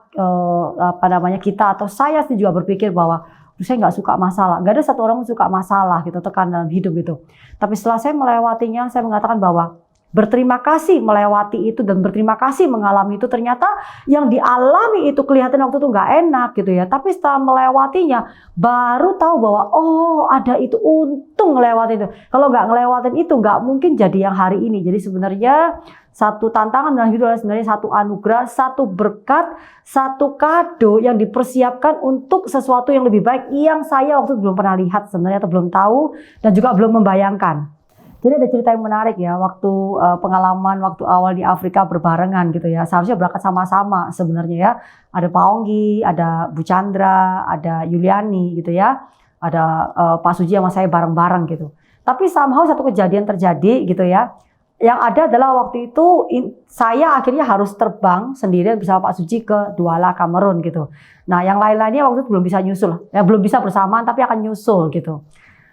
kita atau saya sih juga berpikir bahwa saya nggak suka masalah, nggak ada satu orang yang suka masalah gitu, tekan dalam hidup gitu. Tapi setelah saya melewatinya, saya mengatakan bahwa berterima kasih melewati itu dan berterima kasih mengalami itu. Ternyata yang dialami itu kelihatan waktu itu nggak enak gitu ya, tapi setelah melewatinya baru tahu bahwa oh ada itu, untung ngelewatin itu. Kalau nggak ngelewatin itu nggak mungkin jadi yang hari ini. Jadi sebenarnya satu tantangan dalam hidup adalah sebenarnya satu anugerah, satu berkat, satu kado yang dipersiapkan untuk sesuatu yang lebih baik yang saya waktu itu belum pernah lihat sebenarnya atau belum tahu dan juga belum membayangkan. Jadi ada cerita yang menarik ya, waktu pengalaman waktu awal di Afrika berbarengan gitu ya. Seharusnya berangkat sama-sama sebenarnya ya. Ada Pak Onggi, ada Bu Chandra, ada Yuliani gitu ya. Ada Pak Suji sama saya bareng-bareng gitu. Tapi somehow satu kejadian terjadi gitu ya. Yang ada adalah waktu itu saya akhirnya harus terbang sendirian bersama Pak Suji ke Douala, Kamerun gitu. Nah yang lain-lainnya waktu itu belum bisa nyusul. Ya belum bisa bersamaan tapi akan nyusul gitu.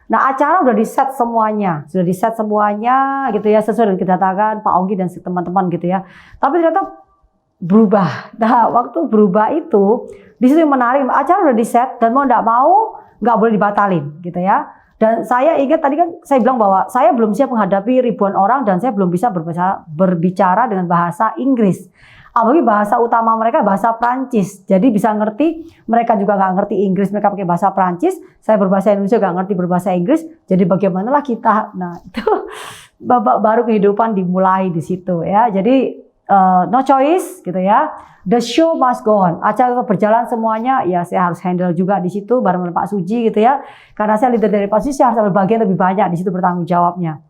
Nah acara udah di-set semuanya, sudah di-set semuanya gitu ya, sesuai dengan kedatangan Pak Onggi dan teman-teman gitu ya. Tapi ternyata berubah. Nah waktu berubah itu, di situ yang menarik, acara udah di-set dan mau nggak boleh dibatalin gitu ya. Dan saya ingat tadi kan saya bilang bahwa saya belum siap menghadapi ribuan orang dan saya belum bisa berbicara dengan bahasa Inggris. Apalagi bahasa utama mereka bahasa Prancis. Jadi bisa ngerti, mereka juga nggak ngerti Inggris, mereka pakai bahasa Prancis. Saya berbahasa Indonesia nggak ngerti berbahasa Inggris. Jadi bagaimanalah kita? Nah itu babak baru kehidupan dimulai di situ ya. Jadi no choice gitu ya. The show must go on. Acara berjalan semuanya, ya saya harus handle juga di situ bareng Pak Suji gitu ya. Karena saya leader dari Pak Suji, saya harus ambil bagian lebih banyak di situ bertanggung jawabnya.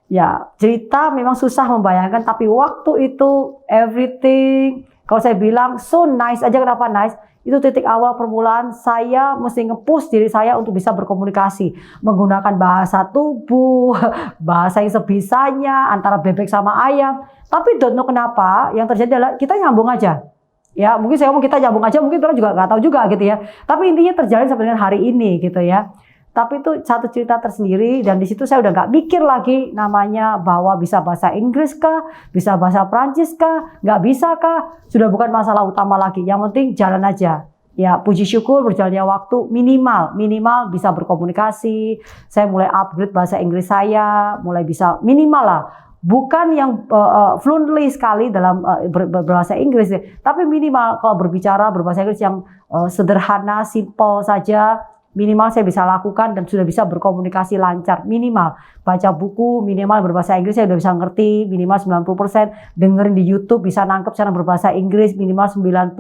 Ya, cerita memang susah membayangkan, tapi waktu itu everything, kalau saya bilang so nice aja, kenapa nice? Itu titik awal permulaan saya mesti nge-push diri saya untuk bisa berkomunikasi. Menggunakan bahasa tubuh, bahasa yang sebisanya, antara bebek sama ayam. Tapi don't know kenapa, yang terjadi adalah kita nyambung aja. Ya, mungkin saya ngomong kita nyambung aja, mungkin orang juga nggak tahu juga gitu ya. Tapi intinya terjadi sampai dengan hari ini gitu ya. Tapi itu satu cerita tersendiri dan di situ saya udah nggak mikir lagi namanya bahwa bisa bahasa Inggris kah, bisa bahasa Prancis kah, nggak bisa kah, sudah bukan masalah utama lagi. Yang penting jalan aja. Ya puji syukur berjalannya waktu minimal bisa berkomunikasi. Saya mulai upgrade bahasa Inggris saya, mulai bisa minimal lah. Bukan yang fluently sekali dalam berbahasa Inggris, tapi minimal kalau berbicara berbahasa Inggris yang sederhana, simple saja. Minimal saya bisa lakukan dan sudah bisa berkomunikasi lancar. Minimal baca buku, minimal berbahasa Inggris saya sudah bisa ngerti, minimal 90%. Dengerin di YouTube bisa nangkep cara berbahasa Inggris minimal 90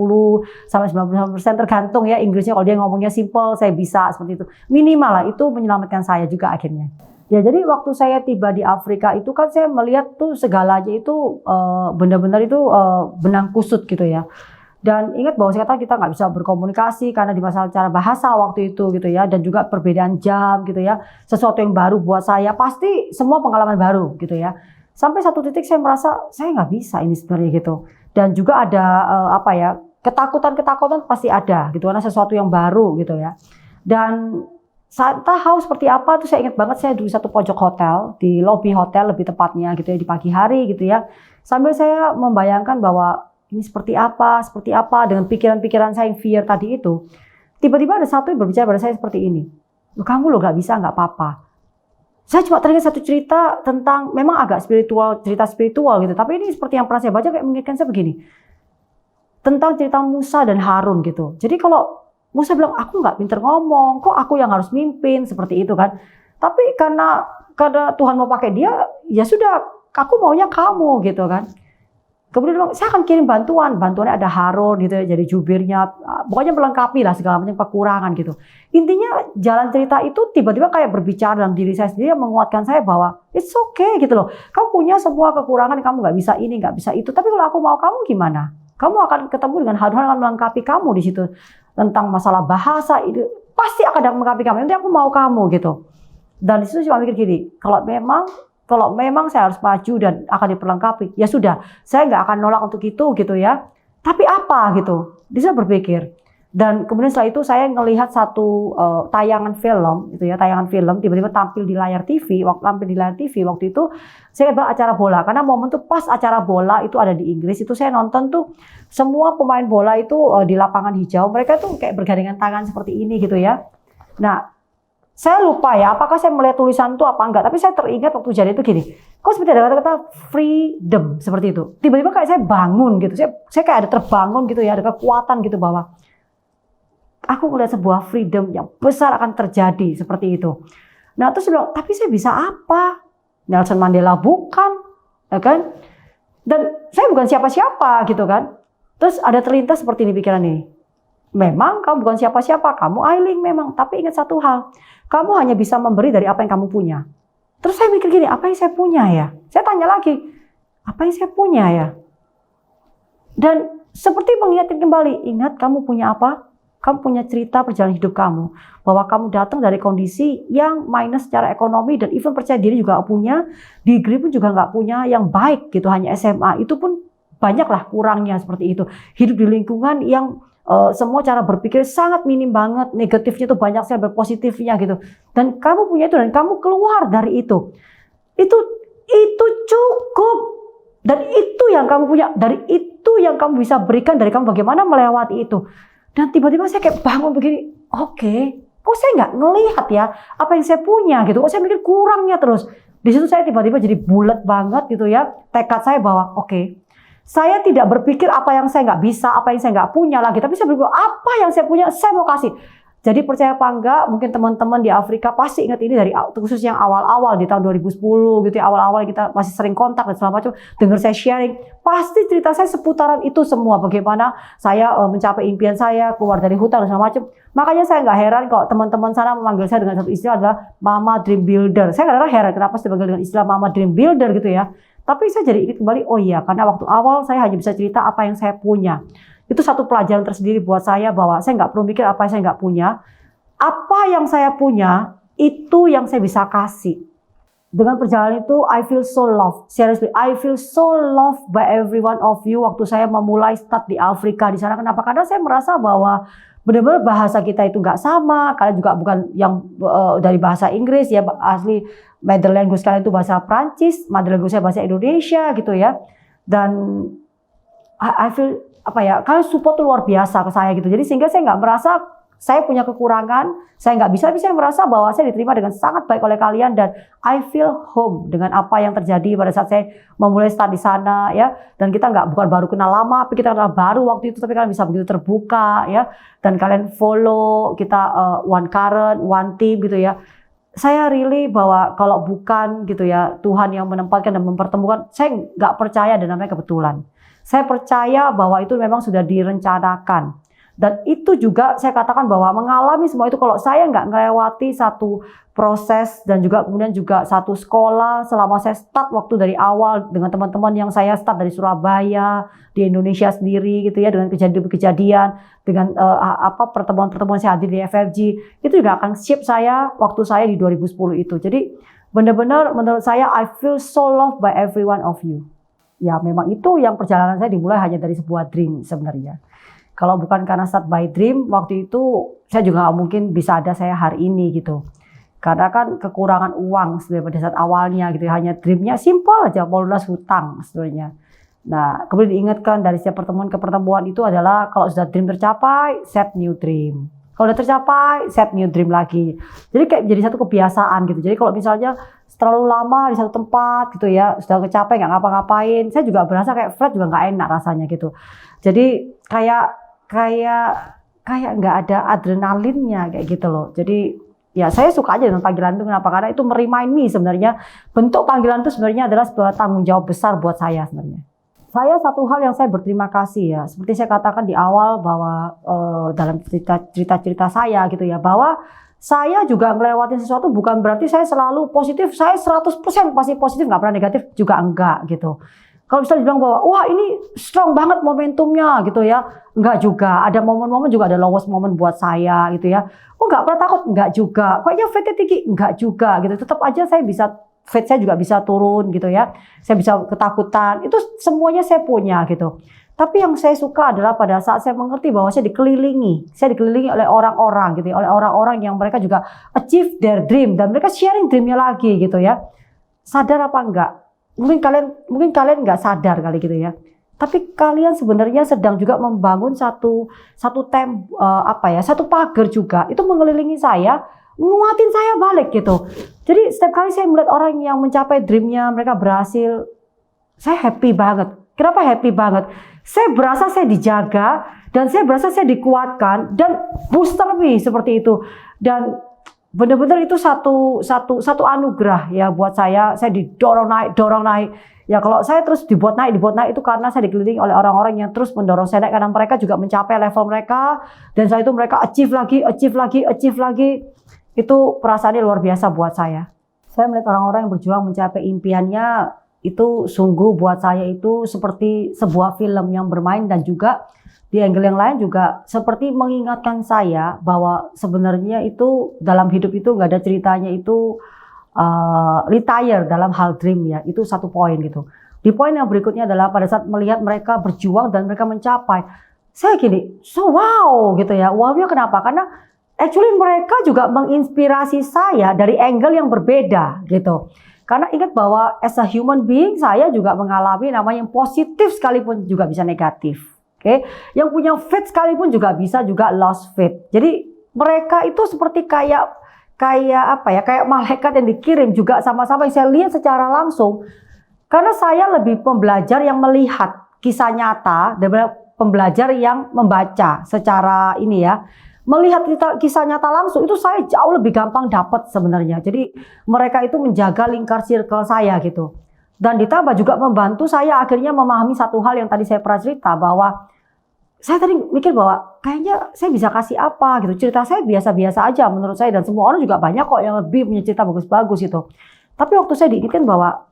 sampai 99% tergantung ya Inggrisnya. Kalau dia ngomongnya simple saya bisa seperti itu. Minimal lah, itu menyelamatkan saya juga akhirnya. Ya jadi waktu saya tiba di Afrika itu kan saya melihat tuh segalanya itu benar-benar itu benang kusut gitu ya. Dan ingat bahwa saya katakan kita nggak bisa berkomunikasi karena di masalah cara bahasa waktu itu gitu ya, dan juga perbedaan jam gitu ya, sesuatu yang baru buat saya, pasti semua pengalaman baru gitu ya. Sampai satu titik saya merasa saya nggak bisa ini sebenarnya gitu. Dan juga ada ketakutan pasti ada gitu karena sesuatu yang baru gitu ya. Dan saat tahu seperti apa tuh saya ingat banget, saya dulu satu pojok hotel, di lobi hotel lebih tepatnya gitu ya, di pagi hari gitu ya. Sambil saya membayangkan bahwa ini seperti apa dengan pikiran-pikiran saya yang fear tadi itu. Tiba-tiba ada satu yang berbicara pada saya seperti ini. Kamu lo gak bisa, gak apa-apa. Saya cuma teringat satu cerita tentang, memang agak spiritual, cerita spiritual gitu. Tapi ini seperti yang pernah saya baca kayak mengingatkan saya begini. Tentang cerita Musa dan Harun gitu. Jadi kalau Musa bilang, aku gak pinter ngomong, kok aku yang harus mimpin, seperti itu kan. Tapi karena karena Tuhan mau pakai dia, ya sudah, aku maunya kamu gitu kan. Kemudian dia bilang, saya akan kirim bantuannya ada Harun gitu ya, jadi jubirnya, pokoknya melengkapi lah segala macam kekurangan gitu. Intinya jalan cerita itu tiba-tiba kayak berbicara dalam diri saya sendiri, yang menguatkan saya bahwa it's okay gitu loh. Kamu punya semua kekurangan, kamu nggak bisa ini, nggak bisa itu. Tapi kalau aku mau kamu gimana? Kamu akan ketemu dengan Harun, akan melengkapi kamu di situ tentang masalah bahasa itu pasti akan melengkapi kamu. Nanti aku mau kamu gitu. Dan di situ cuma mikir gini, kalau memang saya harus maju dan akan diperlengkapi, ya sudah, saya nggak akan nolak untuk itu gitu ya. Tapi apa gitu? Bisa berpikir. Dan kemudian setelah itu saya ngelihat satu tayangan film, gitu ya, tayangan film tiba-tiba tampil di layar TV. Waktu itu saya bilang acara bola, karena momen itu pas acara bola itu ada di Inggris. Itu saya nonton tuh semua pemain bola itu di lapangan hijau, mereka tuh kayak bergandengan tangan seperti ini gitu ya. Nah, saya lupa ya, apakah saya melihat tulisan itu apa enggak, tapi saya teringat waktu jadi itu gini, kok seperti ada kata-kata freedom seperti itu. Tiba-tiba kayak saya bangun gitu, saya kayak ada terbangun gitu ya, ada kekuatan gitu bahwa aku melihat sebuah freedom yang besar akan terjadi seperti itu. Nah terus saya bilang, tapi saya bisa apa? Nelson Mandela bukan, ya kan? Dan saya bukan siapa-siapa gitu kan. Terus ada terlintas seperti ini pikiran ini. Memang kamu bukan siapa-siapa, kamu Ailing memang, tapi ingat satu hal, kamu hanya bisa memberi dari apa yang kamu punya. Terus saya mikir gini, apa yang saya punya ya? Saya tanya lagi, apa yang saya punya ya? Dan seperti mengingatkan kembali, ingat kamu punya apa? Kamu punya cerita perjalanan hidup kamu. Bahwa kamu datang dari kondisi yang minus secara ekonomi dan even percaya diri juga gak punya. Degree pun juga gak punya yang baik gitu, hanya SMA. Itu pun banyaklah kurangnya seperti itu. Hidup di lingkungan yang semua cara berpikir sangat minim banget, negatifnya itu banyak sekali, berpositifnya gitu. Dan kamu punya itu dan kamu keluar dari itu. Itu cukup. Dan itu yang kamu punya, dari itu yang kamu bisa berikan, dari kamu bagaimana melewati itu. Dan tiba-tiba saya kayak bangun begini, oke, kok saya nggak ngelihat ya apa yang saya punya gitu. Kok saya mikir kurangnya terus. Di situ saya tiba-tiba jadi bulat banget gitu ya. Tekad saya bahwa oke, saya tidak berpikir apa yang saya nggak bisa, apa yang saya nggak punya lagi. Tapi saya berpikir apa yang saya punya, saya mau kasih. Jadi percaya apa enggak, mungkin teman-teman di Afrika pasti ingat ini dari khusus yang awal-awal di tahun 2010 gitu ya. Awal-awal kita masih sering kontak dan segala macam. Dengar saya sharing, pasti cerita saya seputaran itu semua. Bagaimana saya mencapai impian saya, keluar dari hutan dan segala macam. Makanya saya nggak heran kalau teman-teman sana memanggil saya dengan satu istilah adalah Mama Dream Builder. Saya nggak heran kenapa saya dipanggil dengan istilah Mama Dream Builder gitu ya. Tapi saya jadi ingat kembali, oh iya, karena waktu awal saya hanya bisa cerita apa yang saya punya. Itu satu pelajaran tersendiri buat saya bahwa saya nggak perlu mikir apa yang saya nggak punya. Apa yang saya punya, itu yang saya bisa kasih. Dengan perjalanan itu, I feel so loved. Seriously, I feel so loved by every one of you waktu saya memulai start di Afrika di sana. Kenapa? Karena saya merasa bahwa benar-benar bahasa kita itu nggak sama. Kalian juga bukan yang dari bahasa Inggris ya, asli mother language kalian itu bahasa Prancis, mother language saya bahasa Indonesia gitu ya. Dan I feel apa ya, kalian support tuh luar biasa ke saya gitu. Jadi sehingga saya nggak merasa saya punya kekurangan, saya nggak bisa, tapi saya merasa bahwa saya diterima dengan sangat baik oleh kalian dan I feel home dengan apa yang terjadi pada saat saya memulai start di sana ya. Dan kita bukan baru kenal lama, tapi kita kenal baru waktu itu, tapi kalian bisa begitu terbuka ya. Dan kalian follow kita one current, one team gitu ya. Saya really bahwa kalau bukan gitu ya Tuhan yang menempatkan dan mempertemukan, saya nggak percaya dan namanya kebetulan. Saya percaya bahwa itu memang sudah direncanakan. Dan itu juga saya katakan bahwa mengalami semua itu kalau saya nggak melewati satu proses dan juga kemudian juga satu sekolah selama saya start waktu dari awal dengan teman-teman yang saya start dari Surabaya, di Indonesia sendiri gitu ya, dengan kejadian-kejadian, dengan pertemuan-pertemuan saya hadir di FFG, itu juga akan shape saya waktu saya di 2010 itu. Jadi benar-benar menurut saya I feel so loved by every one of you. Ya memang itu yang perjalanan saya dimulai hanya dari sebuah dream sebenarnya. Kalau bukan karena start by dream, waktu itu saya juga nggak mungkin bisa ada saya hari ini gitu. Karena kan kekurangan uang sebenarnya pada saat awalnya gitu. Hanya dreamnya simple aja, mau lunas hutang sebenarnya. Nah kemudian diingatkan dari setiap pertemuan ke pertemuan itu adalah kalau sudah dream tercapai, set new dream. Kalau udah tercapai, set new dream lagi. Jadi kayak jadi satu kebiasaan gitu. Jadi kalau misalnya terlalu lama di satu tempat gitu ya, sudah kecapai nggak ngapa-ngapain, saya juga berasa kayak Fred juga nggak enak rasanya gitu. Jadi kayak nggak ada adrenalinnya kayak gitu loh. Jadi ya saya suka aja dengan panggilan itu. Kenapa? Karena itu merimain me sebenarnya. Bentuk panggilan itu sebenarnya adalah sebuah tanggung jawab besar buat saya sebenarnya. Saya satu hal yang saya berterima kasih ya, seperti saya katakan di awal bahwa dalam cerita-cerita saya gitu ya, bahwa saya juga melewati sesuatu bukan berarti saya selalu positif, saya 100% pasti positif, nggak pernah negatif juga enggak gitu. Kalau misalnya dibilang bahwa wah ini strong banget momentumnya gitu ya, enggak juga. Ada momen-momen juga ada lowest moment buat saya gitu ya. Oh nggak pernah takut, enggak juga. Kayaknya faith tinggi, enggak juga gitu. Tetap aja saya bisa, faith saya juga bisa turun gitu ya. Saya bisa ketakutan, itu semuanya saya punya gitu. Tapi yang saya suka adalah pada saat saya mengerti bahwa saya dikelilingi oleh orang-orang gitu ya, oleh orang-orang yang mereka juga achieve their dream dan mereka sharing dreamnya lagi gitu ya. Sadar apa enggak? Mungkin kalian nggak sadar kali gitu ya. Tapi kalian sebenarnya sedang juga membangun satu pagar juga. Itu mengelilingi saya, nguatin saya balik gitu. Jadi setiap kali saya melihat orang yang mencapai dreamnya, mereka berhasil, saya happy banget. Kenapa happy banget? Saya berasa saya dijaga dan saya berasa saya dikuatkan dan booster me seperti itu. Dan benar-benar itu satu anugerah ya buat saya. Saya didorong naik. Ya kalau saya terus dibuat naik itu karena saya dikelilingi oleh orang-orang yang terus mendorong saya naik karena mereka juga mencapai level mereka dan setelah itu mereka achieve lagi. Itu perasaannya luar biasa buat saya. Saya melihat orang-orang yang berjuang mencapai impiannya itu sungguh buat saya itu seperti sebuah film yang bermain dan juga di angle yang lain juga seperti mengingatkan saya bahwa sebenarnya itu dalam hidup itu nggak ada ceritanya itu retire dalam hal dream ya. Itu satu poin gitu. Di poin yang berikutnya adalah pada saat melihat mereka berjuang dan mereka mencapai. Saya gini, so wow gitu ya. Wow-nya kenapa? Karena actually mereka juga menginspirasi saya dari angle yang berbeda gitu. Karena ingat bahwa as a human being saya juga mengalami namanya yang positif sekalipun juga bisa negatif. Oke, yang punya faith sekalipun juga bisa juga lost faith. Jadi mereka itu seperti kayak malaikat yang dikirim juga sama-sama yang saya lihat secara langsung. Karena saya lebih pembelajar yang melihat kisah nyata daripada pembelajar yang membaca secara ini ya. Melihat kisah nyata langsung itu saya jauh lebih gampang dapat sebenarnya. Jadi mereka itu menjaga lingkar circle saya gitu. Dan ditambah juga membantu saya akhirnya memahami satu hal yang tadi saya pernah cerita bahwa saya tadi mikir bahwa kayaknya saya bisa kasih apa gitu. Cerita saya biasa-biasa aja menurut saya dan semua orang juga banyak kok yang lebih punya cerita bagus-bagus gitu. Tapi waktu saya diingatkan bahwa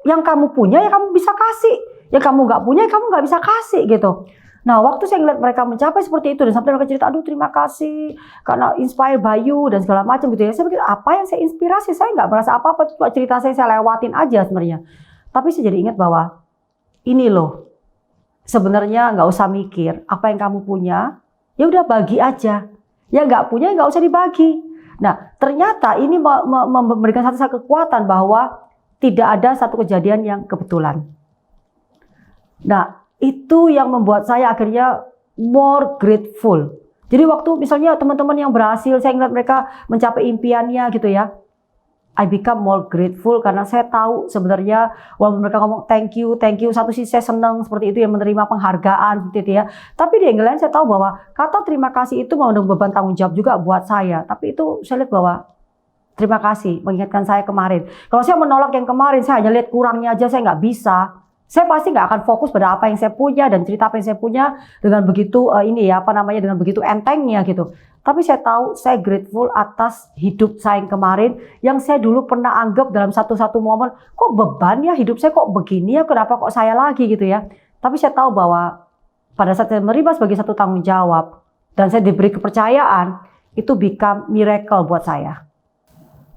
yang kamu punya ya kamu bisa kasih. Yang kamu nggak punya ya kamu nggak bisa kasih gitu. Nah waktu saya ngeliat mereka mencapai seperti itu dan sampai mereka cerita aduh terima kasih karena inspired by you dan segala macam gitu ya. Saya pikir apa yang saya inspirasi, saya nggak merasa apa-apa, cerita saya lewatin aja sebenarnya. Tapi saya jadi ingat bahwa ini loh. Sebenarnya nggak usah mikir apa yang kamu punya, ya udah bagi aja. Ya nggak punya nggak usah dibagi. Nah ternyata ini memberikan satu kekuatan bahwa tidak ada satu kejadian yang kebetulan. Nah itu yang membuat saya akhirnya more grateful. Jadi waktu misalnya teman-teman yang berhasil, saya ingat mereka mencapai impiannya gitu ya. I become more grateful karena saya tahu sebenarnya walaupun mereka ngomong thank you, satu sisi saya senang seperti itu ya menerima penghargaan seperti itu ya. Tapi di angle lain saya tahu bahwa kata terima kasih itu mengandung beban tanggung jawab juga buat saya. Tapi itu saya lihat bahwa terima kasih mengingatkan saya kemarin. Kalau saya menolak yang kemarin, saya hanya lihat kurangnya aja, saya nggak bisa. Saya pasti nggak akan fokus pada apa yang saya punya dan cerita apa yang saya punya dengan begitu dengan begitu entengnya gitu. Tapi saya tahu saya grateful atas hidup saya yang kemarin yang saya dulu pernah anggap dalam satu momen kok beban ya hidup saya kok begini ya kenapa kok saya lagi gitu ya. Tapi saya tahu bahwa pada saat saya menerima sebagai satu tanggung jawab dan saya diberi kepercayaan itu become miracle buat saya.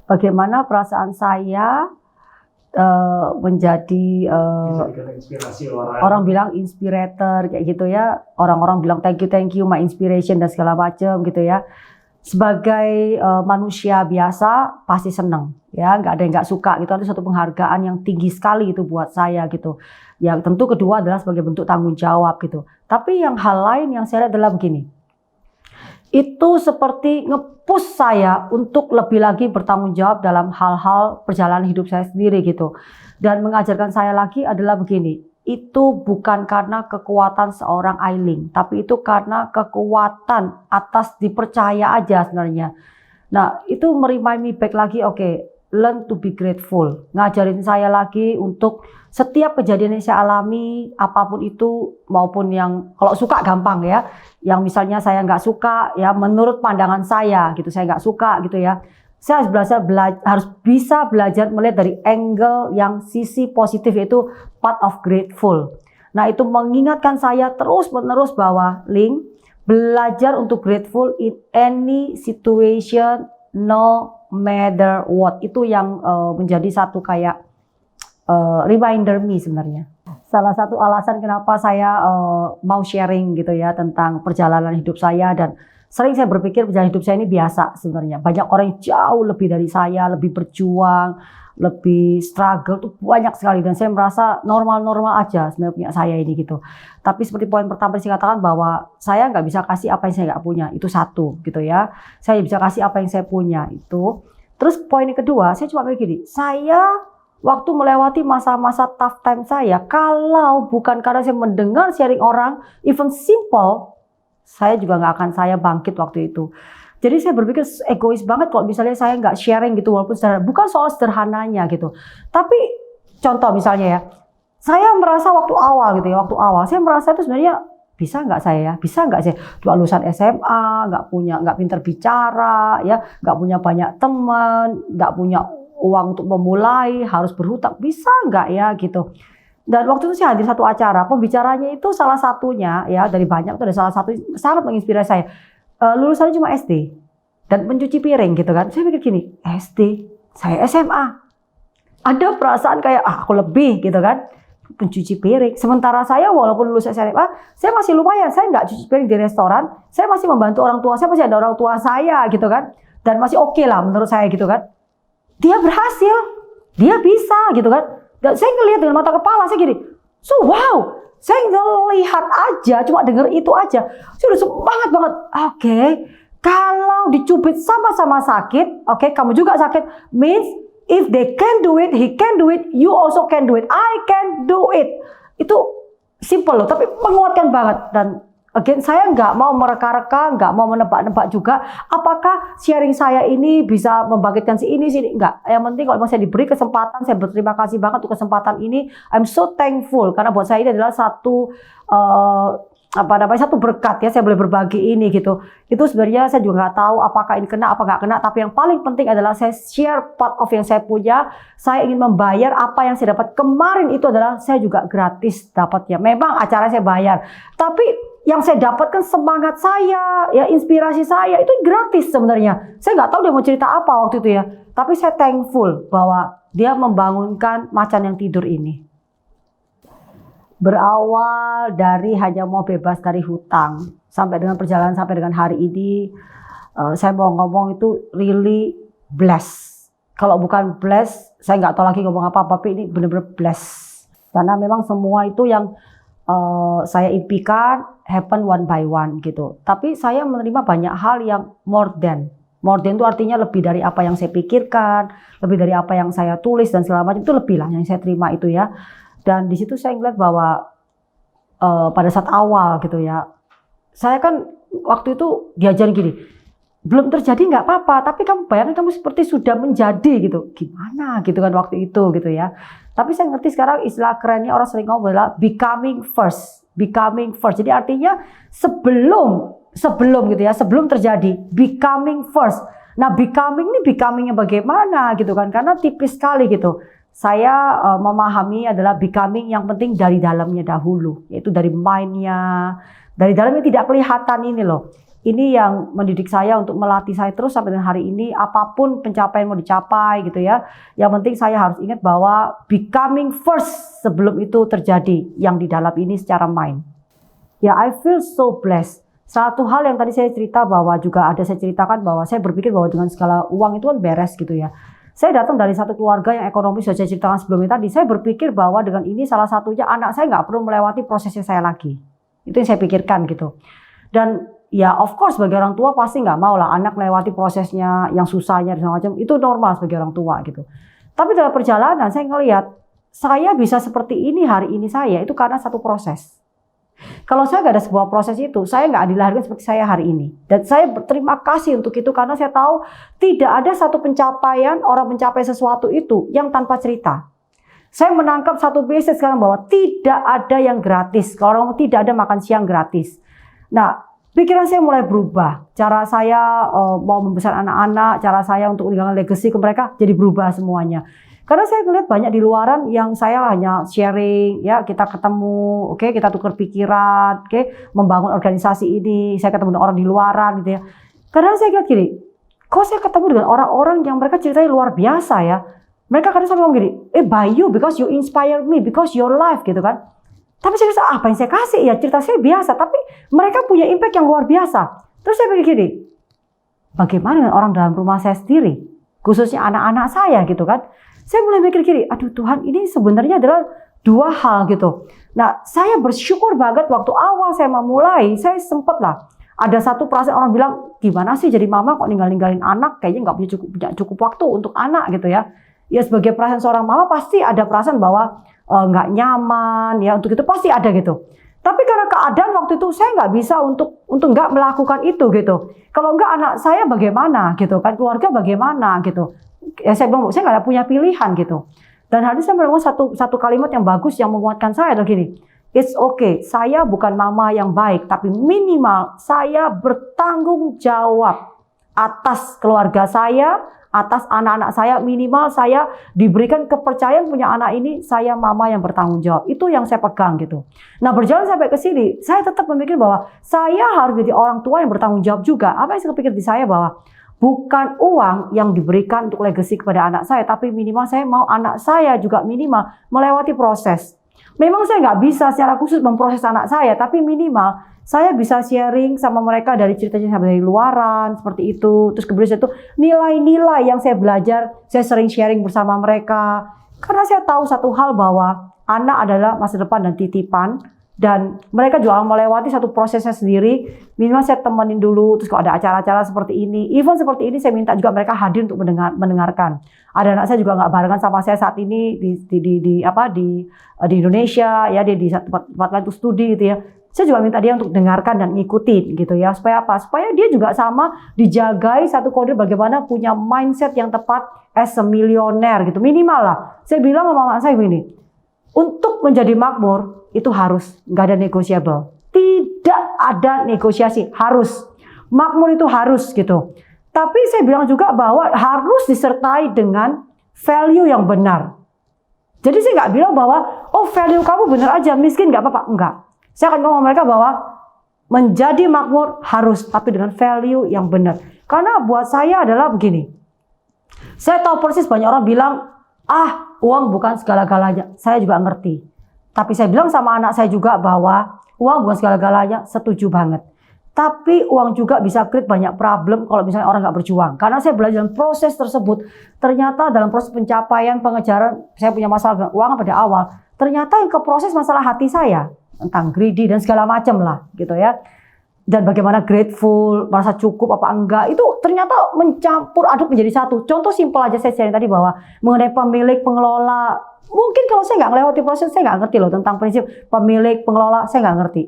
Bagaimana perasaan saya menjadi inspirasi orang bilang inspirator kayak gitu ya, orang-orang bilang thank you my inspiration dan segala macam gitu ya. Sebagai manusia biasa pasti seneng ya, nggak ada yang nggak suka gitu. Itu satu penghargaan yang tinggi sekali itu buat saya gitu. Yang tentu kedua adalah sebagai bentuk tanggung jawab gitu. Tapi yang hal lain yang saya lihat adalah begini. Itu seperti nge-push saya untuk lebih lagi bertanggung jawab dalam hal-hal perjalanan hidup saya sendiri gitu. Dan mengajarkan saya lagi adalah begini, itu bukan karena kekuatan seorang Ailing, tapi itu karena kekuatan atas dipercaya aja sebenarnya. Nah, itu merimain me back lagi, oke, learn to be grateful. Ngajarin saya lagi untuk setiap kejadian yang saya alami, apapun itu, maupun yang kalau suka gampang ya, yang misalnya saya nggak suka ya, menurut pandangan saya gitu, saya nggak suka gitu ya. Saya harus bisa belajar melihat dari angle yang sisi positif, yaitu part of grateful. Nah, itu mengingatkan saya terus-menerus bahwa Ling, belajar untuk grateful in any situation, no matter what. Itu yang menjadi satu kayak reminder me sebenarnya. Salah satu alasan kenapa saya mau sharing gitu ya tentang perjalanan hidup saya, dan sering saya berpikir perjalanan hidup saya ini biasa sebenarnya. Banyak orang yang jauh lebih dari saya, lebih berjuang, lebih struggle tuh banyak sekali, dan saya merasa normal-normal aja sebenarnya punya saya ini gitu. Tapi seperti poin pertama saya katakan bahwa saya nggak bisa kasih apa yang saya nggak punya, itu satu gitu ya. Saya bisa kasih apa yang saya punya itu. Terus poin yang kedua, saya cuma mikir gini, saya waktu melewati masa-masa tough time saya, kalau bukan karena saya mendengar sharing orang, even simple, saya juga nggak akan saya bangkit waktu itu. Jadi saya berpikir egois banget kalau misalnya saya nggak sharing gitu, walaupun sederhana. Bukan soal sederhananya gitu. Tapi contoh misalnya ya, saya merasa waktu awal gitu ya, saya merasa itu sebenarnya bisa nggak saya ya, bisa nggak saya cuma lulusan SMA, nggak pinter bicara, ya, nggak punya banyak teman, nggak punya uang untuk memulai, harus berhutang, bisa nggak ya gitu. Dan waktu itu saya hadir satu acara, pembicaranya itu salah satunya ya dari banyak itu ada salah satu sangat menginspirasi saya. Lulusannya cuma SD dan mencuci piring gitu kan. Saya pikir gini, SD, saya SMA. Ada perasaan kayak aku lebih gitu kan, mencuci piring. Sementara saya walaupun lulus SMA, saya masih lumayan. Saya nggak cuci piring di restoran, saya masih membantu orang tua saya, masih ada orang tua saya gitu kan. Dan masih oke lah menurut saya gitu kan. Dia berhasil, dia bisa gitu kan. Dan saya ngelihat dengan mata kepala saya gini, so wow, saya ngelihat aja, cuma dengar itu aja, saya udah semangat banget. Oke, kalau dicubit sama-sama sakit, oke, kamu juga sakit, means if they can do it, he can do it, you also can do it, I can do it. Itu simple loh, tapi menguatkan banget. Dan again, saya nggak mau mereka-reka, nggak mau menebak-nebak juga apakah sharing saya ini bisa membangkitkan si ini, nggak. Yang penting kalau saya diberi kesempatan, saya berterima kasih banget untuk kesempatan ini. I'm so thankful karena buat saya ini adalah satu satu berkat ya, saya boleh berbagi ini gitu. Itu sebenarnya saya juga nggak tahu apakah ini kena apa nggak kena, tapi yang paling penting adalah saya share part of yang saya punya. Saya ingin membayar apa yang saya dapat kemarin, itu adalah saya juga gratis dapatnya. Memang acara saya bayar, tapi yang saya dapatkan semangat saya, ya inspirasi saya itu gratis sebenarnya. Saya nggak tahu dia mau cerita apa waktu itu ya, tapi saya thankful bahwa dia membangunkan macan yang tidur ini. Berawal dari hanya mau bebas dari hutang sampai dengan perjalanan sampai dengan hari ini, saya mau ngomong itu really blessed. Kalau bukan blessed, saya nggak tahu lagi ngomong apa, tapi ini benar-benar blessed. Karena memang semua itu yang saya impikan happen one by one gitu. Tapi saya menerima banyak hal yang more than. More than itu artinya lebih dari apa yang saya pikirkan, lebih dari apa yang saya tulis dan segala macam, itu lebih lah yang saya terima itu ya. Dan di situ saya ngeliat bahwa pada saat awal gitu ya, saya kan waktu itu diajarin gini, belum terjadi nggak apa-apa, tapi kamu bayangkan kamu seperti sudah menjadi gitu, gimana gitu kan waktu itu gitu ya. Tapi saya ngerti sekarang istilah kerennya orang sering ngomong adalah becoming first, becoming first. Jadi artinya sebelum gitu ya, sebelum terjadi, becoming first. Nah becoming ini becomingnya bagaimana gitu kan, karena tipis sekali gitu. Saya memahami adalah becoming yang penting dari dalamnya dahulu, yaitu dari mindnya, dari dalamnya tidak kelihatan ini loh. Ini yang mendidik saya untuk melatih saya terus sampai dengan hari ini, apapun pencapaian mau dicapai gitu ya. Yang penting saya harus ingat bahwa becoming first sebelum itu terjadi yang di dalam ini secara mind. Ya, I feel so blessed. Satu hal yang tadi saya cerita bahwa juga ada saya ceritakan bahwa saya berpikir bahwa dengan segala uang itu kan beres gitu ya. Saya datang dari satu keluarga yang ekonomi sudah saya ceritakan sebelumnya tadi. Saya berpikir bahwa dengan ini salah satunya anak saya nggak perlu melewati prosesnya saya lagi. Itu yang saya pikirkan gitu. Dan ya of course sebagai orang tua pasti nggak mau lah anak melewati prosesnya yang susahnya dan segala macam. Itu normal sebagai orang tua gitu. Tapi dalam perjalanan saya ngelihat saya bisa seperti ini hari ini saya itu karena satu proses. Kalau saya nggak ada sebuah proses itu, saya nggak dilahirkan seperti saya hari ini. Dan saya berterima kasih untuk itu karena saya tahu tidak ada satu pencapaian, orang mencapai sesuatu itu yang tanpa cerita. Saya menangkap satu basic sekarang bahwa tidak ada yang gratis. Kalau orang tidak ada makan siang gratis. Nah, pikiran saya mulai berubah. Cara saya mau membesar anak-anak, cara saya untuk meninggalkan legacy ke mereka jadi berubah semuanya. Karena saya melihat banyak di luaran yang saya hanya sharing, ya kita ketemu, oke, kita tukar pikiran, oke, membangun organisasi ini, saya ketemu dengan orang di luaran gitu ya. Karena saya lihat gini, kok saya ketemu dengan orang-orang yang mereka ceritanya luar biasa ya. Mereka kadang sampai ngomong gini, Bayu, because you inspire me, because your life gitu kan. Tapi saya rasa apa yang saya kasih ya, cerita saya biasa, tapi mereka punya impact yang luar biasa. Terus saya pikir gini, bagaimana dengan orang dalam rumah saya sendiri, khususnya anak-anak saya gitu kan. Saya mulai mikir gini, aduh Tuhan, ini sebenarnya adalah dua hal gitu. Nah, saya bersyukur banget waktu awal saya memulai, saya sempet lah ada satu perasaan orang bilang, gimana sih jadi mama kok ninggalin anak, kayaknya nggak punya cukup waktu untuk anak gitu ya. Ya sebagai perasaan seorang mama pasti ada perasaan bahwa nggak nyaman ya, untuk itu pasti ada gitu. Tapi karena keadaan waktu itu saya nggak bisa untuk nggak melakukan itu gitu. Kalau nggak anak saya bagaimana gitu kan, keluarga bagaimana gitu. Ya saya bilang, saya nggak punya pilihan gitu. Dan hari ini saya menemukan satu kalimat yang bagus yang menguatkan saya adalah gini, it's okay, saya bukan mama yang baik, tapi minimal saya bertanggung jawab atas keluarga saya, atas anak-anak saya, minimal saya diberikan kepercayaan punya anak ini, saya mama yang bertanggung jawab. Itu yang saya pegang gitu. Nah berjalan sampai ke sini, saya tetap memikir bahwa saya harus jadi orang tua yang bertanggung jawab juga. Apa yang saya pikir di saya bahwa bukan uang yang diberikan untuk legacy kepada anak saya, tapi minimal saya mau anak saya juga minimal melewati proses. Memang saya nggak bisa secara khusus memproses anak saya, tapi minimal saya bisa sharing sama mereka dari ceritanya dari luaran, seperti itu. Terus kemudian itu nilai-nilai yang saya belajar, saya sering sharing bersama mereka. Karena saya tahu satu hal bahwa anak adalah masa depan dan titipan. Dan mereka juga melewati satu prosesnya sendiri. Minimal saya temenin dulu. Terus kalau ada acara-acara seperti ini, even seperti ini saya minta juga mereka hadir untuk mendengarkan. Ada anak saya juga nggak barengan sama saya saat ini di Indonesia ya, dia di tempat lain untuk studi gitu ya. Saya juga minta dia untuk dengarkan dan ngikutin gitu ya. Supaya apa? Supaya dia juga sama dijagai satu kode bagaimana punya mindset yang tepat as a millionaire gitu. Minimal lah. Saya bilang sama anak saya begini, untuk menjadi makmur itu harus, nggak ada negotiable. Tidak ada negosiasi, harus. Makmur itu harus gitu. Tapi saya bilang juga bahwa harus disertai dengan value yang benar. Jadi saya nggak bilang bahwa, oh value kamu benar aja, miskin nggak apa-apa. Enggak. Saya akan ngomong mereka bahwa menjadi makmur harus, tapi dengan value yang benar. Karena buat saya adalah begini. Saya tahu persis banyak orang bilang, uang bukan segala-galanya. Saya juga ngerti. Tapi saya bilang sama anak saya juga bahwa uang bukan segala-galanya, setuju banget. Tapi uang juga bisa create banyak problem kalau misalnya orang nggak berjuang. Karena saya belajar dalam proses tersebut, ternyata dalam proses pencapaian, pengejaran, saya punya masalah dengan uang pada awal. Ternyata yang ke proses masalah hati saya, tentang greedy dan segala macam lah gitu ya. Dan bagaimana grateful, merasa cukup apa enggak, itu ternyata mencampur aduk menjadi satu. Contoh simpel aja saya sharing tadi bahwa mengenai pemilik, pengelola, mungkin kalau saya nggak melewati proses, saya nggak ngerti loh tentang prinsip pemilik, pengelola, saya nggak ngerti.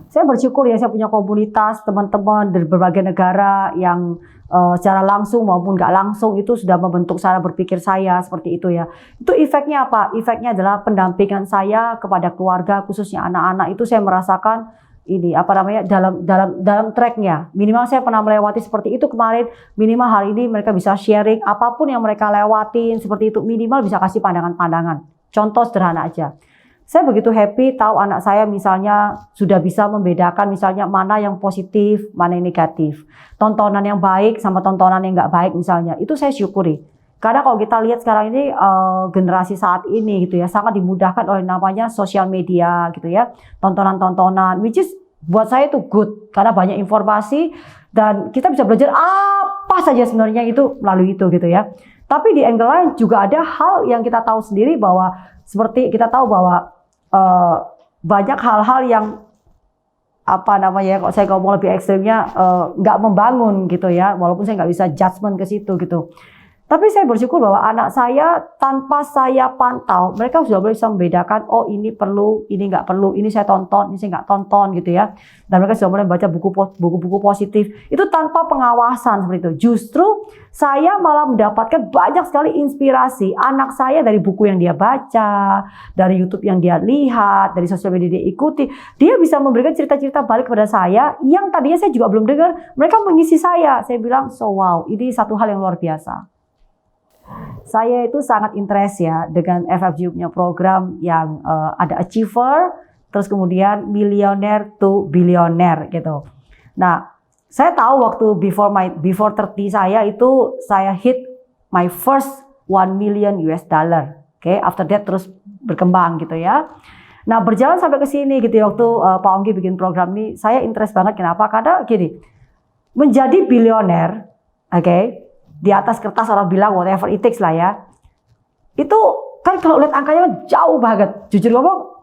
Saya bersyukur ya saya punya komunitas, teman-teman dari berbagai negara yang secara langsung maupun nggak langsung itu sudah membentuk cara berpikir saya seperti itu ya. Itu efeknya apa? Efeknya adalah pendampingan saya kepada keluarga, khususnya anak-anak itu saya merasakan ini apa namanya dalam tracknya. Minimal saya pernah melewati seperti itu kemarin. Minimal hari ini mereka bisa sharing apapun yang mereka lewatin seperti itu. Minimal bisa kasih pandangan-pandangan. Contoh sederhana aja. Saya begitu happy tahu anak saya misalnya sudah bisa membedakan misalnya mana yang positif, mana yang negatif. Tontonan yang baik sama tontonan yang nggak baik misalnya. Itu saya syukuri. Karena kalau kita lihat sekarang ini generasi saat ini gitu ya sangat dimudahkan oleh namanya sosial media gitu ya, tontonan-tontonan, which is buat saya itu good karena banyak informasi dan kita bisa belajar apa saja sebenarnya itu melalui itu gitu ya. Tapi di angle lain juga ada hal yang kita tahu sendiri bahwa seperti kita tahu bahwa banyak hal-hal yang apa namanya kalau saya ngomong lebih ekstrimnya nggak membangun gitu ya, walaupun saya nggak bisa judgement ke situ gitu. Tapi saya bersyukur bahwa anak saya tanpa saya pantau, mereka sudah bisa membedakan, oh ini perlu, ini nggak perlu, ini saya tonton, ini saya nggak tonton gitu ya. Dan mereka sudah mulai baca buku-buku positif. Itu tanpa pengawasan seperti itu. Justru saya malah mendapatkan banyak sekali inspirasi anak saya dari buku yang dia baca, dari YouTube yang dia lihat, dari sosial media dia ikuti. Dia bisa memberikan cerita-cerita balik kepada saya yang tadinya saya juga belum dengar. Mereka mengisi saya. Saya bilang, so wow, ini satu hal yang luar biasa. Saya itu sangat interest ya dengan FFG punya program yang ada achiever, terus kemudian millionaire to billionaire gitu. Nah, saya tahu waktu before 30 saya itu saya hit my first 1 million US dollar. Oke, after that terus berkembang gitu ya. Nah, berjalan sampai ke sini gitu ya, waktu Pak Ongki bikin program ini, saya interest banget. Kenapa? Karena gini, menjadi bilioner, oke, di atas kertas orang bilang whatever it takes lah ya. Itu kan kalau lihat angkanya jauh banget. Jujur ngomong,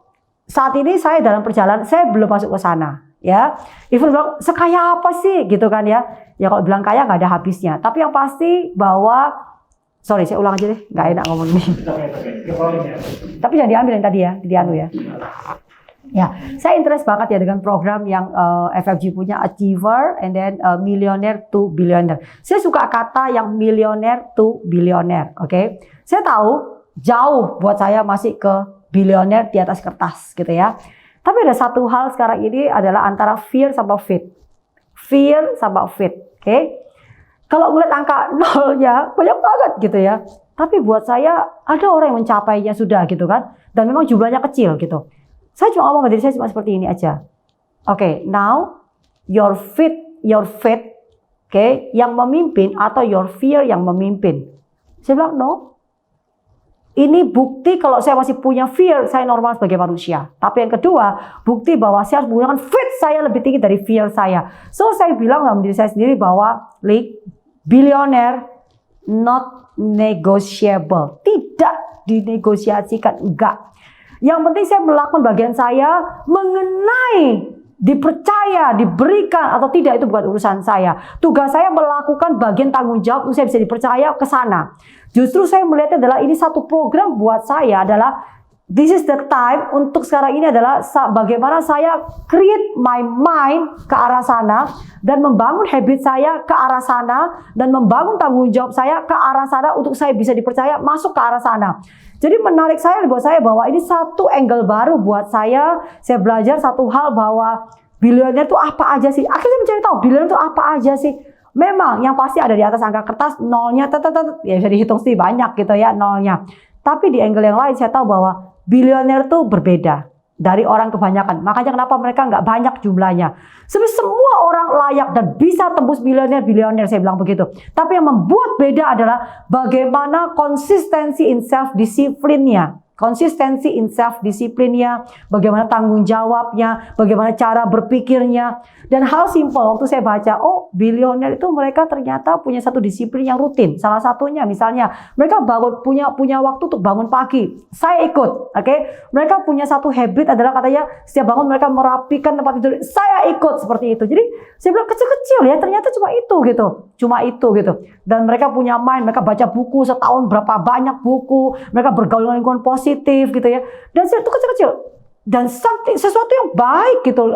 saat ini saya dalam perjalanan, saya belum masuk ke sana ya. Even bilang sekaya apa sih gitu kan ya. Ya kalau bilang kaya nggak ada habisnya. Tapi yang pasti bahwa, sorry saya ulang aja deh, nggak enak ngomong ini. Tapi jangan diambil yang tadi ya, dianu ya. Ya, saya interest banget ya dengan program yang FFG punya Achiever and then millionaire to billionaire. Saya suka kata yang millionaire to billionaire, oke? Saya tahu jauh buat saya masih ke billionaire di atas kertas gitu ya. Tapi ada satu hal sekarang ini adalah antara fear sama faith. Fear sama faith, oke? Kalau ngeliat angka nolnya banyak banget gitu ya. Tapi buat saya ada orang yang mencapainya sudah gitu kan. Dan memang jumlahnya kecil gitu. Saya cuma ngomong diri saya cuma seperti ini aja. Oke, now your faith, oke, yang memimpin atau your fear yang memimpin. Saya bilang no. Ini bukti kalau saya masih punya fear, saya normal sebagai manusia. Tapi yang kedua, bukti bahwa saya harus menggunakan faith saya lebih tinggi dari fear saya. So saya bilang dalam diri saya sendiri bahwa billionaire not negotiable. Tidak dinegosiasikan, enggak. Yang penting saya melakukan bagian saya mengenai dipercaya, diberikan atau tidak itu bukan urusan saya. Tugas saya melakukan bagian tanggung jawab untuk saya bisa dipercaya ke sana. Justru saya melihatnya adalah ini satu program buat saya adalah this is the time untuk sekarang ini adalah bagaimana saya create my mind ke arah sana dan membangun habit saya ke arah sana dan membangun tanggung jawab saya ke arah sana untuk saya bisa dipercaya masuk ke arah sana. Jadi menarik saya buat saya bahwa ini satu angle baru buat saya. Saya belajar satu hal bahwa billionaire itu apa aja sih? Akhirnya mencari tahu billionaire itu apa aja sih. Memang yang pasti ada di atas angka kertas nolnya, ya bisa dihitung sih banyak gitu ya nolnya. Tapi di angle yang lain saya tahu bahwa billionaire itu berbeda dari orang kebanyakan. Makanya kenapa mereka nggak banyak jumlahnya. Sebenarnya semua orang layak dan bisa tembus billionaire saya bilang begitu. Tapi yang membuat beda adalah bagaimana konsistensi in self-discipline-nya. Konsistensi in self-discipline-nya, bagaimana tanggung jawabnya, bagaimana cara berpikirnya. Dan hal simpel waktu saya baca, oh billionaire itu mereka ternyata punya satu disiplin yang rutin. Salah satunya misalnya mereka punya waktu untuk bangun pagi. Saya ikut, oke? Mereka punya satu habit adalah katanya setiap bangun mereka merapikan tempat tidur. Saya ikut seperti itu. Jadi saya bilang kecil-kecil ya, ternyata cuma itu gitu. Cuma itu gitu. Dan mereka punya mind, mereka baca buku setahun berapa banyak buku, mereka bergaul dengan lingkungan positif gitu ya. Dan itu kecil-kecil. Dan sesuatu yang baik gitu,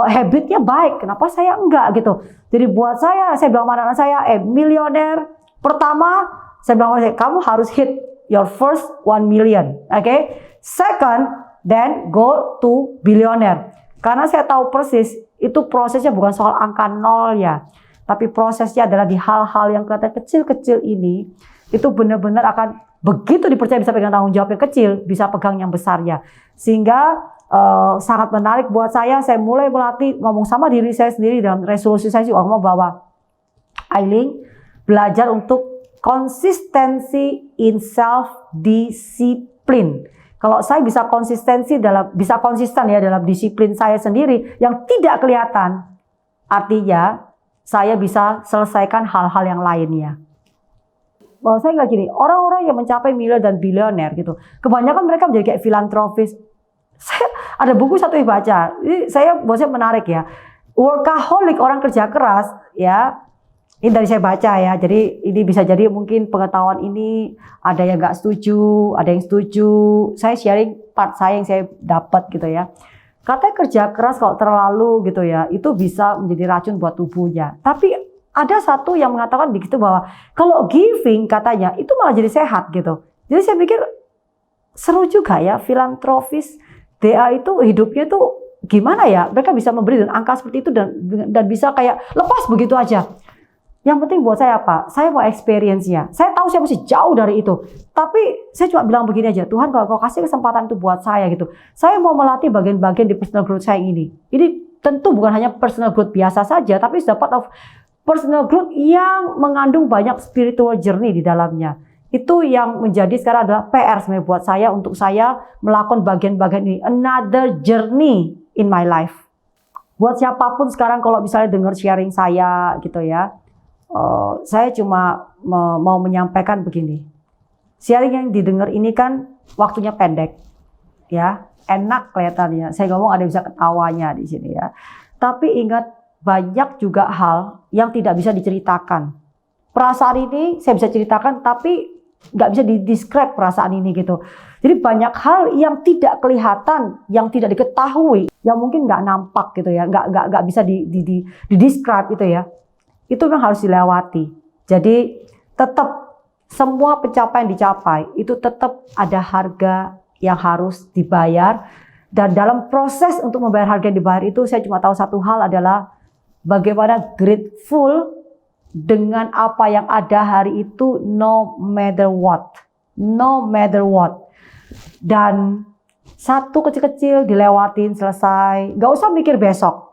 habitnya baik. Kenapa saya enggak gitu? Jadi buat saya bilang sama anak saya, milioner pertama, saya bilang sama kamu harus hit your first 1 million, oke? Second, then go to billionaire. Karena saya tahu persis itu prosesnya bukan soal angka nol ya, tapi prosesnya adalah di hal-hal yang kelihatan kecil-kecil ini, itu benar-benar akan begitu dipercaya bisa pegang tanggung jawab yang kecil, bisa pegang yang besarnya. Sehingga sangat menarik buat saya mulai melatih ngomong sama diri saya sendiri dalam resolusi saya juga ngomong bahwa Aileen belajar untuk konsistensi in self-discipline. Kalau saya bisa konsisten ya dalam disiplin saya sendiri yang tidak kelihatan, artinya saya bisa selesaikan hal-hal yang lainnya. Bahwa saya nggak gini, orang-orang yang mencapai miliar dan bilioner gitu, kebanyakan mereka menjadi kayak filantropis. Saya ada buku satu yang baca, ini buat saya menarik ya. Workaholic, orang kerja keras ya, Ini dari saya baca ya, jadi ini bisa jadi mungkin pengetahuan ini ada yang nggak setuju, ada yang setuju. Saya sharing part saya yang saya dapat gitu ya. Katanya kerja keras kalau terlalu gitu ya, itu bisa menjadi racun buat tubuhnya. Tapi ada satu yang mengatakan begitu bahwa kalau giving katanya itu malah jadi sehat gitu. Jadi saya pikir seru juga ya, filantropis DA itu hidupnya tuh gimana ya? Mereka bisa memberi dan angka seperti itu dan bisa kayak lepas begitu aja. Yang penting buat saya apa? Saya mau experience-nya. Saya tahu saya masih jauh dari itu. Tapi saya cuma bilang begini aja, Tuhan kalau kau kasih kesempatan itu buat saya gitu. Saya mau melatih bagian-bagian di personal growth saya ini. Ini tentu bukan hanya personal growth biasa saja, tapi sudah part of personal growth yang mengandung banyak spiritual journey di dalamnya. Itu yang menjadi sekarang adalah PR sebenarnya buat saya untuk saya melakukan bagian-bagian ini. Another journey in my life. Buat siapapun sekarang kalau misalnya dengar sharing saya gitu ya. Saya cuma mau menyampaikan begini. Sharing yang didengar ini kan waktunya pendek, ya, enak kelihatannya. Saya ngomong ada yang bisa ketawanya di sini ya. Tapi ingat banyak juga hal yang tidak bisa diceritakan. Perasaan ini saya bisa ceritakan, tapi nggak bisa didescribe perasaan ini gitu. Jadi banyak hal yang tidak kelihatan, yang tidak diketahui, yang mungkin nggak nampak gitu ya, nggak bisa didescribe gitu ya. Itu memang harus dilewati. Jadi tetap semua pencapaian dicapai itu tetap ada harga yang harus dibayar. Dan dalam proses untuk membayar harga yang dibayar itu saya cuma tahu satu hal adalah bagaimana grateful dengan apa yang ada hari itu no matter what. No matter what. Dan satu kecil-kecil dilewatin selesai. Gak usah mikir besok.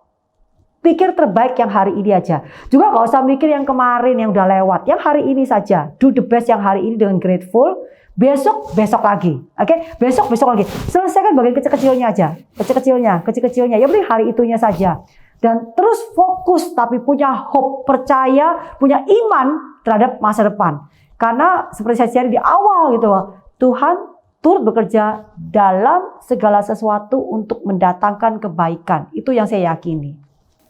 Pikir terbaik yang hari ini aja. Juga gak usah mikir yang kemarin yang udah lewat. Yang hari ini saja. Do the best yang hari ini dengan grateful. Besok lagi. Oke? Besok lagi. Selesaikan bagian kecil-kecilnya aja. Kecil-kecilnya. Yang penting hari itunya saja. Dan terus fokus tapi punya hope, percaya, punya iman terhadap masa depan. Karena seperti saya share di awal gitu loh. Tuhan turut bekerja dalam segala sesuatu untuk mendatangkan kebaikan. Itu yang saya yakini.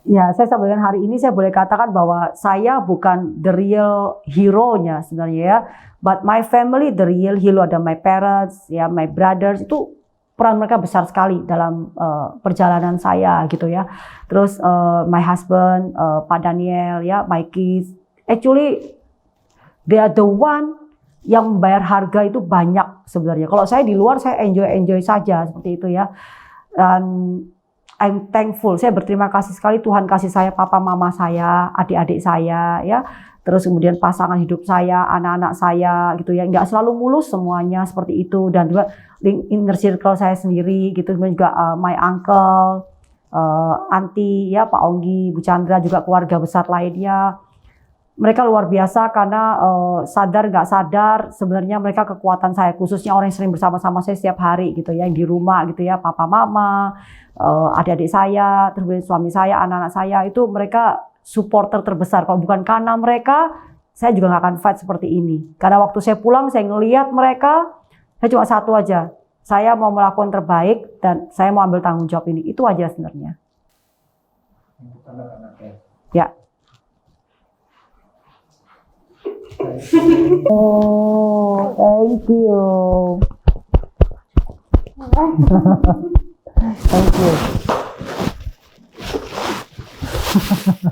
Ya, saya sampaikan hari ini saya boleh katakan bahwa saya bukan the real hero-nya sebenarnya ya. But my family the real hero, ada my parents, ya, my brothers, itu peran mereka besar sekali dalam perjalanan saya gitu ya. Terus my husband, Pak Daniel, ya, my kids. Actually they are the one yang membayar harga itu banyak sebenarnya. Kalau saya di luar saya enjoy saja seperti itu ya. Dan I'm thankful, saya berterima kasih sekali Tuhan kasih saya papa mama saya, adik-adik saya ya. Terus kemudian pasangan hidup saya, anak-anak saya gitu ya. Enggak selalu mulus semuanya seperti itu. Dan juga inner circle saya sendiri gitu. Kemudian juga my uncle, auntie ya, Pak Onggi, Bu Chandra, juga keluarga besar lainnya. Mereka luar biasa karena sadar nggak sadar sebenarnya mereka kekuatan saya, khususnya orang yang sering bersama-sama saya setiap hari gitu ya, yang di rumah gitu ya, papa mama, adik-adik saya, terus suami saya, anak-anak saya, itu mereka supporter terbesar. Kalau bukan karena mereka, saya juga nggak akan fight seperti ini. Karena waktu saya pulang, saya ngelihat mereka, saya cuma satu aja, saya mau melakukan terbaik dan saya mau ambil tanggung jawab ini. Itu aja sebenarnya. Ya. Oh, thank you. Thank you.